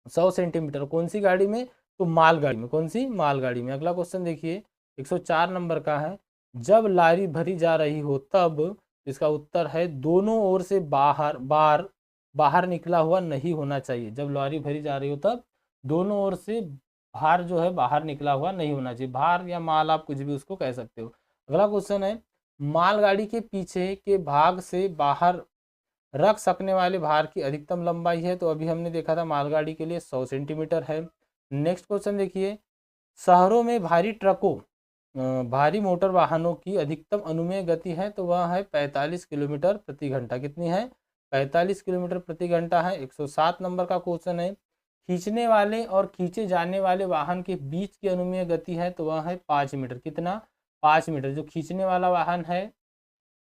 100 सेंटीमीटर। कौन सी गाड़ी में? तो मालगाड़ी में। कौन सी? मालगाड़ी में। अगला क्वेश्चन देखिए 104 नंबर का है, जब लारी भरी जा रही हो तब, इसका उत्तर है दोनों ओर से बाहर निकला हुआ नहीं होना चाहिए। जब लारी भरी जा रही हो तब दोनों ओर से भार जो है बाहर निकला हुआ नहीं होना चाहिए। भार या माल आप कुछ भी उसको कह सकते हो। अगला क्वेश्चन है मालगाड़ी के पीछे के भाग से बाहर रख सकने वाले भार की अधिकतम लंबाई है। तो अभी हमने देखा था मालगाड़ी के लिए 100 सेंटीमीटर है। नेक्स्ट क्वेश्चन देखिए, शहरों में भारी ट्रकों भारी मोटर वाहनों की अधिकतम अनुमेय गति है। तो वह है 45 किलोमीटर प्रति घंटा। कितनी है? 45 किलोमीटर प्रति घंटा है। 107 नंबर का क्वेश्चन है, खींचने वाले और खींचे जाने वाले वाहन के बीच की अनुमेय गति है। तो वह है 5 मीटर। कितना? 5 मीटर। जो खींचने वाला वाहन है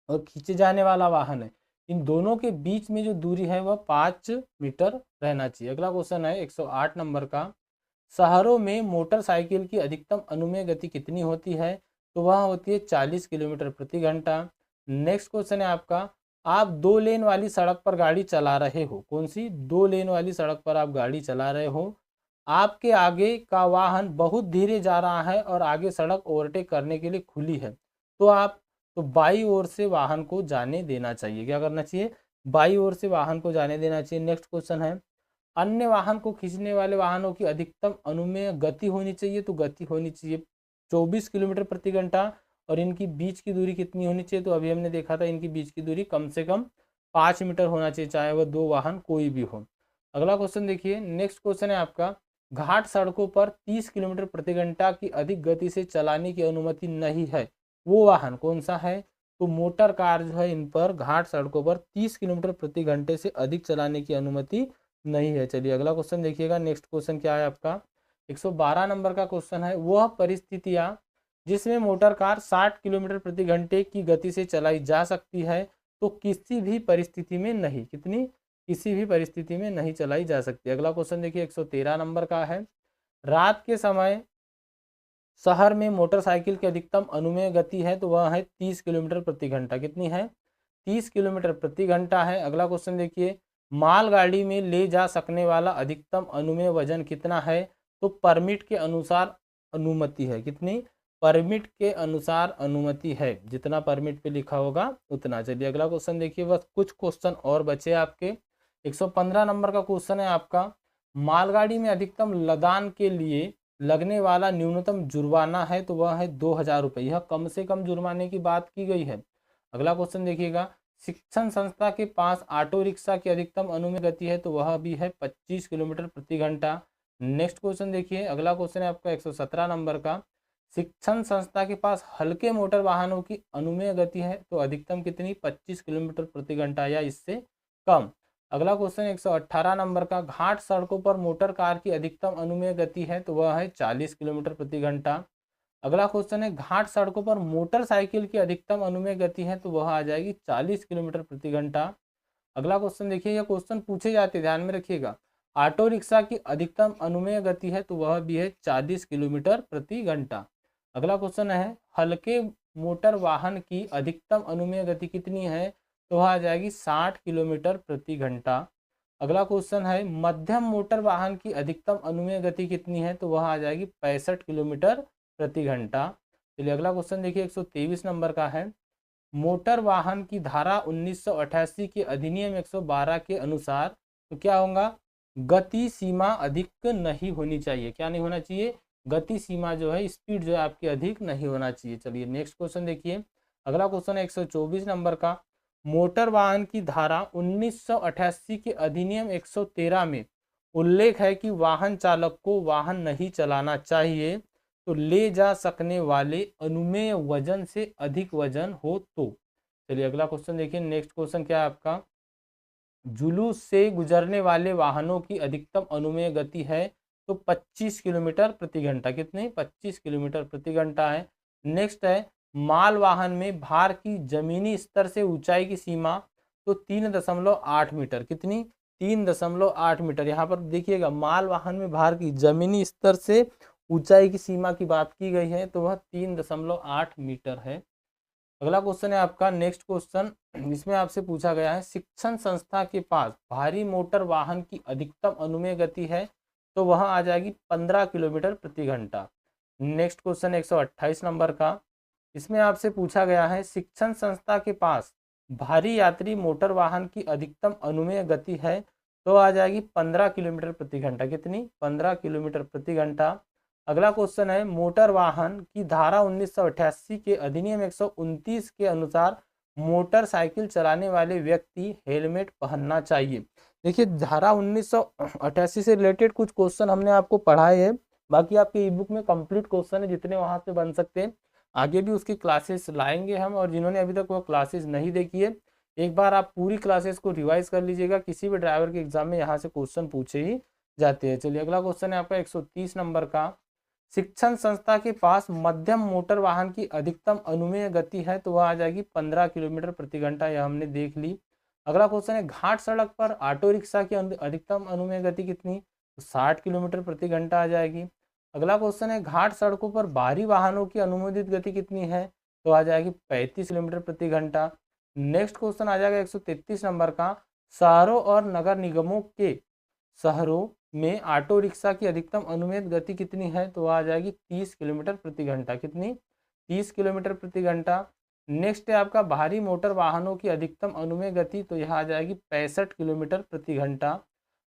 और खींचे जाने वाला वाहन है, इन दोनों के बीच में जो दूरी है वह 5 मीटर रहना चाहिए। अगला क्वेश्चन है 108 नंबर का, शहरों में मोटरसाइकिल की अधिकतम अनुमेय गति कितनी होती है? तो वह होती है 40 किलोमीटर प्रति घंटा। नेक्स्ट क्वेश्चन है आपका, आप 2 लेन वाली सड़क पर गाड़ी चला रहे हो। कौन सी? 2 लेन वाली सड़क पर आप गाड़ी चला रहे हो, आपके आगे का वाहन बहुत धीरे जा रहा है और आगे सड़क ओवरटेक करने के लिए खुली है। तो आप बाई ओर से वाहन को जाने देना चाहिए। क्या करना चाहिए? बाई ओर से वाहन को जाने देना चाहिए। नेक्स्ट क्वेश्चन है, अन्य वाहन को खींचने वाले वाहनों की अधिकतम अनुमेय गति होनी चाहिए। तो गति होनी चाहिए 24 किलोमीटर प्रति घंटा। और इनकी बीच की दूरी कितनी होनी चाहिए? तो अभी हमने देखा था इनकी बीच की दूरी कम से कम 5 मीटर होना चाहिए, चाहे वह 2 वाहन कोई भी हो। अगला क्वेश्चन देखिए, नेक्स्ट क्वेश्चन है आपका, घाट सड़कों पर 30 किलोमीटर प्रति घंटा की अधिक गति से चलाने की अनुमति नहीं है। वो वाहन कौन सा है? तो मोटर कार जो है, इन पर घाट सड़कों पर 30 किलोमीटर प्रति घंटे से अधिक चलाने की अनुमति नहीं है। चलिए अगला क्वेश्चन देखिएगा। नेक्स्ट क्वेश्चन क्या है आपका? 112 नंबर का क्वेश्चन है, वह परिस्थितियां जिसमें मोटर कार 60 किलोमीटर प्रति घंटे की गति से चलाई जा सकती है तो किसी भी परिस्थिति में नहीं। कितनी? किसी भी परिस्थिति में नहीं चलाई जा सकती। अगला क्वेश्चन देखिए 113 नंबर का है, रात के समय शहर में मोटरसाइकिल की अधिकतम अनुमेय गति है। तो वह है 30 किलोमीटर प्रति घंटा। कितनी है? 30 किलोमीटर प्रति घंटा है। अगला क्वेश्चन देखिए, मालगाड़ी में ले जा सकने वाला अधिकतम अनुमेय वजन कितना है? तो परमिट के अनुसार अनुमति है। कितनी? परमिट के अनुसार अनुमति है, जितना परमिट पे लिखा होगा उतना। चलिए अगला क्वेश्चन देखिए, बस कुछ क्वेश्चन और बचे आपके। 115 नंबर का क्वेश्चन है आपका, मालगाड़ी में अधिकतम लदान के लिए लगने वाला न्यूनतम जुर्माना है। तो वह है 2000 रुपये। यह कम से कम जुर्माने की बात की गई है। अगला क्वेश्चन देखिएगा, शिक्षण संस्था के पास ऑटो रिक्शा की अधिकतम अनुमेय गति है। तो वह भी है 25 किलोमीटर प्रति घंटा। नेक्स्ट क्वेश्चन देखिए, अगला क्वेश्चन है आपका 117 नंबर का, शिक्षण संस्था के पास हल्के मोटर वाहनों की अनुमेय गति है। तो अधिकतम कितनी? 25 किलोमीटर प्रति घंटा या इससे कम। अगला क्वेश्चन 118 नंबर का, घाट सड़कों पर मोटर कार की अधिकतम अनुमेय गति है। तो वह है 40 किलोमीटर प्रति घंटा। अगला क्वेश्चन है, घाट सड़कों पर मोटरसाइकिल की अधिकतम अनुमेय गति है। तो वह आ जाएगी 40 किलोमीटर प्रति घंटा। अगला क्वेश्चन देखिए, यह क्वेश्चन पूछे जाते, ध्यान में रखिएगा। ऑटो रिक्शा की अधिकतम अनुमेय गति है। तो वह भी है 40 किलोमीटर प्रति घंटा। अगला क्वेश्चन है, हल्के मोटर वाहन की अधिकतम अनुमेय गति कितनी है? तो वह आ जाएगी 60 किलोमीटर प्रति घंटा। अगला क्वेश्चन है, मध्यम मोटर वाहन की अधिकतम अनुमेय गति कितनी है? तो वह आ जाएगी 65 किलोमीटर प्रति घंटा। चलिए अगला क्वेश्चन देखिए 123 नंबर का है, मोटर वाहन की धारा 1988 के अधिनियम 112 के अनुसार तो क्या होगा? गति सीमा अधिक नहीं होनी चाहिए। क्या नहीं होना चाहिए? गति सीमा जो है, स्पीड जो है आपकी अधिक नहीं होना चाहिए। चलिए नेक्स्ट क्वेश्चन देखिए, अगला क्वेश्चन है 124 नंबर का, मोटर वाहन की धारा 1988 के अधिनियम 113 में उल्लेख है कि वाहन चालक को वाहन नहीं चलाना चाहिए तो ले जा सकने वाले अनुमेय वजन से अधिक वजन हो तो। चलिए अगला क्वेश्चन देखिए। नेक्स्ट क्वेश्चन क्या है आपका, जुलूस से गुजरने वाले वाहनों की अधिकतम अनुमेय गति है। तो 25 किलोमीटर प्रति घंटा। कितने? 25 किलोमीटर प्रति घंटा है। नेक्स्ट है, माल वाहन में भार की जमीनी स्तर से ऊंचाई की सीमा तो 3.8 मीटर। कितनी? 3.8 मीटर। यहाँ पर देखिएगा माल वाहन में भार की जमीनी स्तर से ऊंचाई की सीमा की बात की गई है, तो वह 3.8 मीटर है। अगला क्वेश्चन है आपका नेक्स्ट क्वेश्चन, इसमें आपसे पूछा गया है शिक्षण संस्था के पास भारी मोटर वाहन की अधिकतम अनुमेय गति है, तो वह आ जाएगी 15 किलोमीटर प्रति घंटा। नेक्स्ट क्वेश्चन 128 नंबर का, इसमें आपसे पूछा गया है शिक्षण संस्था के पास भारी यात्री मोटर वाहन की अधिकतम अनुमेय गति है, तो आ जाएगी 15 किलोमीटर प्रति घंटा। कितनी? 15 किलोमीटर प्रति घंटा। अगला क्वेश्चन है मोटर वाहन की धारा 1988 के अधिनियम 129 के अनुसार मोटरसाइकिल चलाने वाले व्यक्ति हेलमेट पहनना चाहिए। देखिए धारा 1988 से रिलेटेड कुछ क्वेश्चन हमने आपको पढ़ाए हैं, बाकी आपके ई बुक में कंप्लीट क्वेश्चन है जितने वहां से बन सकते हैं। आगे भी उसकी क्लासेस लाएंगे हम, और जिन्होंने अभी तक वो क्लासेस नहीं देखी है एक बार आप पूरी क्लासेस को रिवाइज कर लीजिएगा, किसी भी ड्राइवर के एग्जाम में यहाँ से क्वेश्चन पूछे ही जाते हैं। चलिए अगला क्वेश्चन है आपका 130 नंबर का, शिक्षण संस्था के पास मध्यम मोटर वाहन की अधिकतम अनुमेय गति है, तो वह आ जाएगी 15 किलोमीटर प्रति घंटा, यह हमने देख ली। अगला क्वेश्चन है घाट सड़क पर ऑटो रिक्शा की अधिकतम अनुमेय गति कितनी? तो 60 किलोमीटर प्रति घंटा आ जाएगी। अगला क्वेश्चन है घाट सड़कों पर भारी वाहनों की अनुमोदित गति कितनी है? तो आ जाएगी 35 किलोमीटर प्रति घंटा। नेक्स्ट क्वेश्चन आ जाएगा 133 नंबर का, शहरों और नगर निगमों के शहरों में ऑटो रिक्शा की अधिकतम अनुमेय गति कितनी है? तो आ जाएगी 30 किलोमीटर प्रति घंटा। कितनी? 30 किलोमीटर प्रति घंटा। नेक्स्ट है आपका भारी मोटर वाहनों की अधिकतम अनुमेय गति, तो यह आ जाएगी 65 किलोमीटर प्रति घंटा।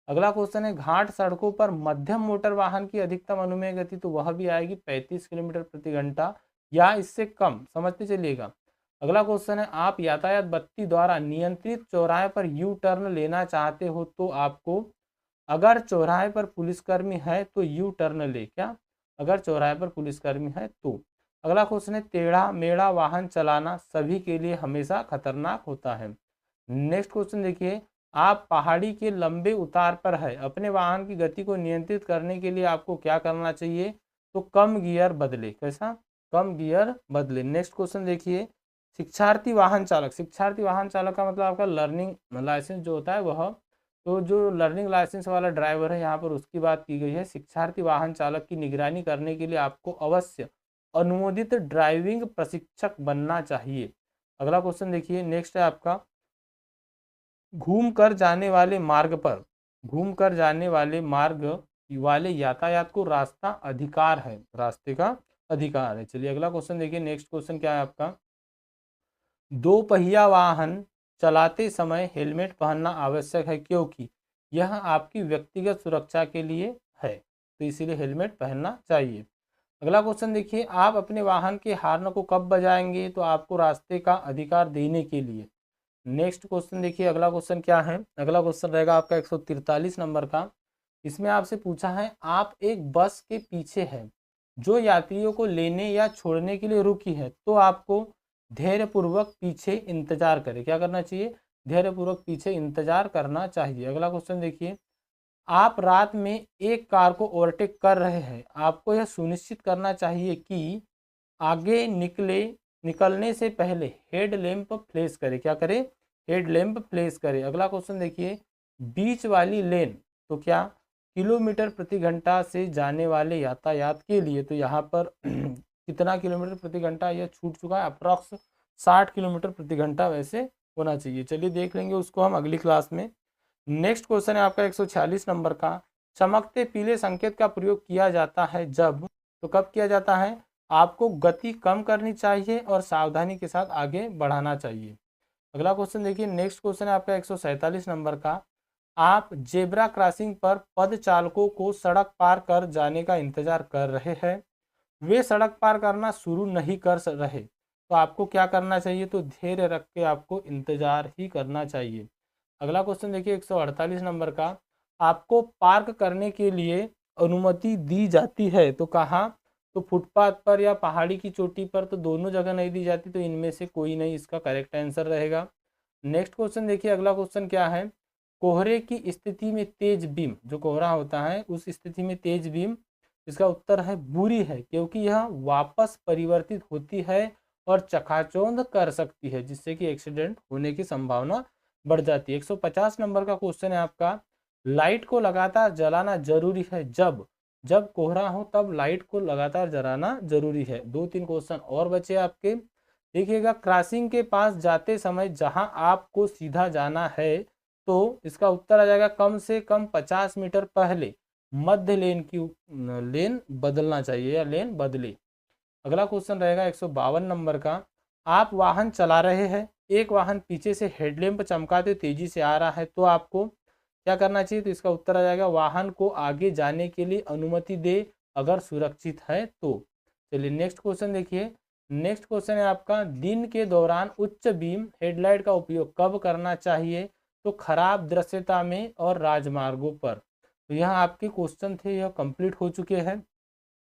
अगला क्वेश्चन है घाट सड़कों पर मध्यम मोटर वाहन की अधिकतम अनुमेय गति, तो वह भी आएगी 35 किलोमीटर प्रति घंटा या इससे कम, समझते चलिएगा। अगला क्वेश्चन है आप यातायात बत्ती द्वारा नियंत्रित चौराहे पर यू टर्न लेना चाहते हो, तो आपको अगर चौराहे पर पुलिसकर्मी है तो यू टर्न ले। क्या? अगर चौराहे पर पुलिसकर्मी है तो। अगला क्वेश्चन है टेढ़ा मेढ़ा वाहन चलाना सभी के लिए हमेशा खतरनाक होता है। नेक्स्ट क्वेश्चन देखिए, आप पहाड़ी के लंबे उतार पर है, अपने वाहन की गति को नियंत्रित करने के लिए आपको क्या करना चाहिए? तो कम गियर बदले। कैसा? कम गियर बदले। नेक्स्ट क्वेश्चन देखिए, शिक्षार्थी वाहन चालक, शिक्षार्थी वाहन चालक का मतलब आपका लर्निंग लाइसेंस जो होता है वह, तो जो लर्निंग लाइसेंस वाला ड्राइवर है यहाँ पर उसकी बात की गई है। शिक्षार्थी वाहन चालक की निगरानी करने के लिए आपको अवश्य अनुमोदित ड्राइविंग प्रशिक्षक बनना चाहिए। अगला क्वेश्चन देखिए, नेक्स्ट है आपका घूम कर जाने वाले मार्ग पर, घूम कर जाने वाले मार्ग वाले यातायात को रास्ता अधिकार है, रास्ते का अधिकार है। चलिए अगला क्वेश्चन देखिए, नेक्स्ट क्वेश्चन क्या है आपका, दो पहिया वाहन चलाते समय हेलमेट पहनना आवश्यक है क्योंकि यह आपकी व्यक्तिगत सुरक्षा के लिए है, तो इसीलिए हेलमेट पहनना चाहिए। अगला क्वेश्चन देखिए, आप अपने वाहन के हॉर्न को कब बजाएंगे? तो आपको रास्ते का अधिकार देने के लिए। नेक्स्ट क्वेश्चन देखिए, अगला क्वेश्चन क्या है? अगला क्वेश्चन रहेगा आपका 143 नंबर का, इसमें आपसे पूछा है आप एक बस के पीछे है जो यात्रियों को लेने या छोड़ने के लिए रुकी है, तो आपको धैर्यपूर्वक पीछे इंतजार करें। क्या करना चाहिए? धैर्यपूर्वक पीछे इंतजार करना चाहिए। अगला क्वेश्चन देखिए, आप रात में एक कार को ओवरटेक कर रहे हैं, आपको यह सुनिश्चित करना चाहिए कि आगे निकलने से पहले हेड लैंप फ्लैश करे। क्या करे? हेड लैंप फ्लैश करे। अगला क्वेश्चन देखिए, बीच वाली लेन, तो क्या किलोमीटर प्रति घंटा से जाने वाले यातायात के लिए, तो यहाँ पर कितना किलोमीटर प्रति घंटा यह छूट चुका है, अप्रॉक्स 60 किलोमीटर प्रति घंटा वैसे होना चाहिए। चलिए देख लेंगे उसको हम अगली क्लास में। नेक्स्ट क्वेश्चन है आपका 146 नंबर का, चमकते पीले संकेत का प्रयोग किया जाता है जब, तो कब किया जाता है? आपको गति कम करनी चाहिए और सावधानी के साथ आगे बढ़ाना चाहिए। अगला क्वेश्चन देखिए, नेक्स्ट क्वेश्चन है आपका 147 नंबर का, आप जेब्रा क्रॉसिंग पर पद चालकों को सड़क पार कर जाने का इंतजार कर रहे हैं, वे सड़क पार करना शुरू नहीं कर रहे, तो आपको क्या करना चाहिए? तो धैर्य रख के आपको इंतजार ही करना चाहिए। अगला क्वेश्चन देखिए 148 नंबर का, आपको पार्क करने के लिए अनुमति दी जाती है, तो कहाँ? तो फुटपाथ पर या पहाड़ी की चोटी पर, तो दोनों जगह नहीं दी जाती, तो इनमें से कोई नहीं इसका करेक्ट आंसर रहेगा। नेक्स्ट क्वेश्चन देखिए, अगला क्वेश्चन क्या है, कोहरे की स्थिति में तेज बीम, जो कोहरा होता है उस स्थिति में तेज बीम, इसका उत्तर है बुरी है, क्योंकि यह वापस परिवर्तित होती है और चकाचौंध कर सकती है, जिससे कि एक्सीडेंट होने की संभावना बढ़ जाती है। 150 नंबर का क्वेश्चन है आपका, लाइट को लगातार जलाना जरूरी है जब, जब कोहरा हो तब लाइट को लगातार जलाना जरूरी है। 2-3 क्वेश्चन और बचे आपके। देखिएगा, क्रॉसिंग के पास जाते समय जहां आपको सीधा जाना है तो इसका उत्तर आ जाएगा कम से कम 50 मीटर पहले मध्य लेन की लेन बदलना चाहिए या लेन बदले। अगला क्वेश्चन रहेगा 152 नंबर का, आप वाहन चला रहे हैं, एक वाहन पीछे से हेडलैम्प चमकाते तेजी से आ रहा है तो आपको क्या करना चाहिए? तो इसका उत्तर आ जाएगा वाहन को आगे जाने के लिए अनुमति दे अगर सुरक्षित है तो। चलिए नेक्स्ट क्वेश्चन देखिए। नेक्स्ट क्वेश्चन है आपका, दिन के दौरान उच्च बीम हेडलाइट का उपयोग कब करना चाहिए? तो खराब दृश्यता में और राजमार्गों पर। तो यह आपके क्वेश्चन थे, यह कंप्लीट हो चुके हैं।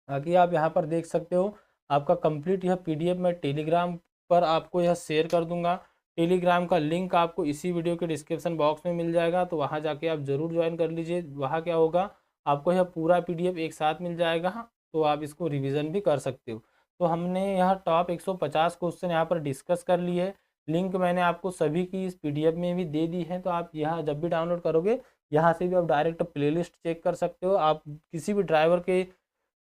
बाकी आप यहाँ पर देख सकते हो, आपका कंप्लीट यह पीडीएफ मैं टेलीग्राम पर आपको यह शेयर कर दूंगा। टेलीग्राम का लिंक आपको इसी वीडियो के डिस्क्रिप्शन बॉक्स में मिल जाएगा, तो वहाँ जाके आप ज़रूर ज्वाइन कर लीजिए। वहाँ क्या होगा, आपको यह पूरा पीडीएफ एक साथ मिल जाएगा, तो आप इसको रिवीजन भी कर सकते हो। तो हमने यह टॉप 150 क्वेश्चन यहाँ पर डिस्कस कर लिए। लिंक मैंने आपको सभी की इस पीडीएफ में भी दे दी है, तो आप यहाँ जब भी डाउनलोड करोगे यहाँ से भी आप डायरेक्ट प्लेलिस्ट चेक कर सकते हो। आप किसी भी ड्राइवर के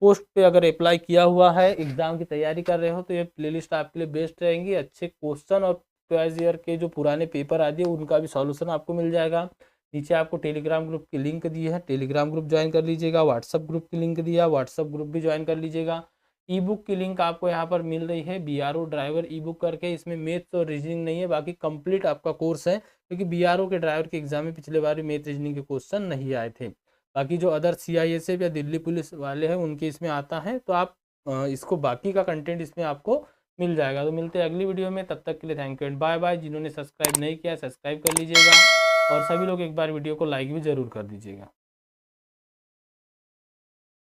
पोस्ट पे अगर अप्लाई किया हुआ है, एग्जाम की तैयारी कर रहे हो, तो ये प्लेलिस्ट आपके लिए बेस्ट रहेंगी। अच्छे क्वेश्चन और प्रीवियस ईयर के जो पुराने पेपर आदि है उनका भी सॉल्यूशन आपको मिल जाएगा। नीचे आपको टेलीग्राम ग्रुप की लिंक दी है, टेलीग्राम ग्रुप ज्वाइन कर लीजिएगा। व्हाट्सअप ग्रुप की लिंक दिया, व्हाट्सअप ग्रुप भी ज्वाइन कर लीजिएगा। ई बुक की लिंक आपको यहाँ पर मिल रही है, BRO ड्राइवर ई बुक करके। इसमें मैथ्स और रीजनिंग नहीं है, बाकी कंप्लीट आपका कोर्स है, क्योंकि BRO के ड्राइवर के एग्जाम में पिछले बार भी मैथ रीजनिंग के क्वेश्चन नहीं आए थे। बाकी जो अदर CISF या दिल्ली पुलिस वाले हैं उनके इसमें आता है, तो आप इसको बाकी का कंटेंट इसमें आपको मिल जाएगा। तो मिलते हैं अगली वीडियो में, तब तक के लिए thank you and bye bye. जिन्होंने सब्सक्राइब नहीं किया सब्सक्राइब कर लीजिएगा, और सभी लोग एक बार वीडियो को लाइक भी ज़रूर कर दीजिएगा।